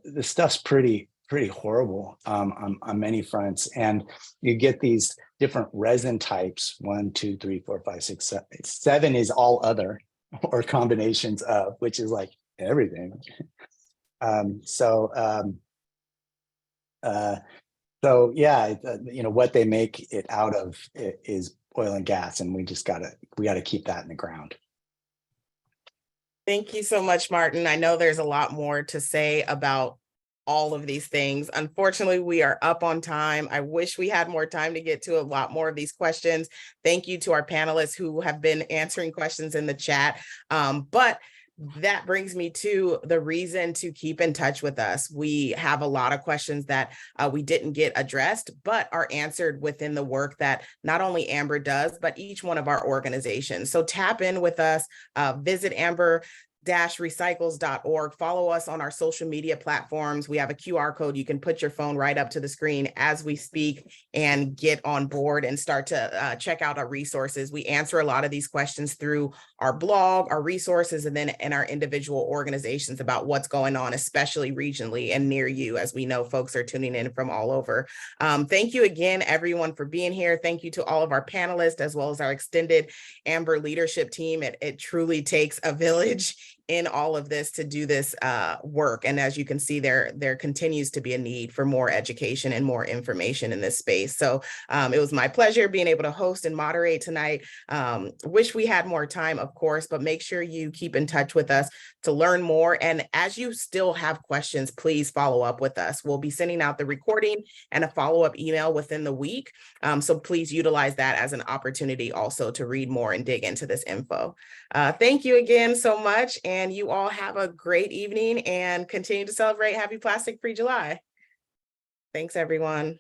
The stuff's pretty horrible on many fronts. And you get these different resin types, 1, 2, 3, 4, 5, 6, 7. 7 is all other, or combinations of, which is like everything. What they make it out of is oil and gas, and we gotta keep that in the ground. Thank you so much, Martin. I know there's a lot more to say about all of these things. Unfortunately, we are up on time. I wish we had more time to get to a lot more of these questions. Thank you to our panelists who have been answering questions in the chat. But that brings me to the reason to keep in touch with us. We have a lot of questions that we didn't get addressed, but are answered within the work that not only Amber does, but each one of our organizations. So tap in with us, visit amber-recycles.org. Follow us on our social media platforms. We have a QR code. You can put your phone right up to the screen as we speak and get on board and start to check out our resources. We answer a lot of these questions through our blog, our resources, and then in our individual organizations about what's going on, especially regionally and near you, as we know folks are tuning in from all over. Thank you again, everyone, for being here. Thank you to all of our panelists, as well as our extended Amber leadership team. It truly takes a village in all of this to do this work. And as you can see, there continues to be a need for more education and more information in this space. So it was my pleasure being able to host and moderate tonight. Wish we had more time, of course, but make sure you keep in touch with us to learn more. And as you still have questions, please follow up with us. We'll be sending out the recording and a follow-up email within the week. So please utilize that as an opportunity also to read more and dig into this info. Thank you again so much. And you all have a great evening and continue to celebrate Happy Plastic Free July. Thanks, everyone.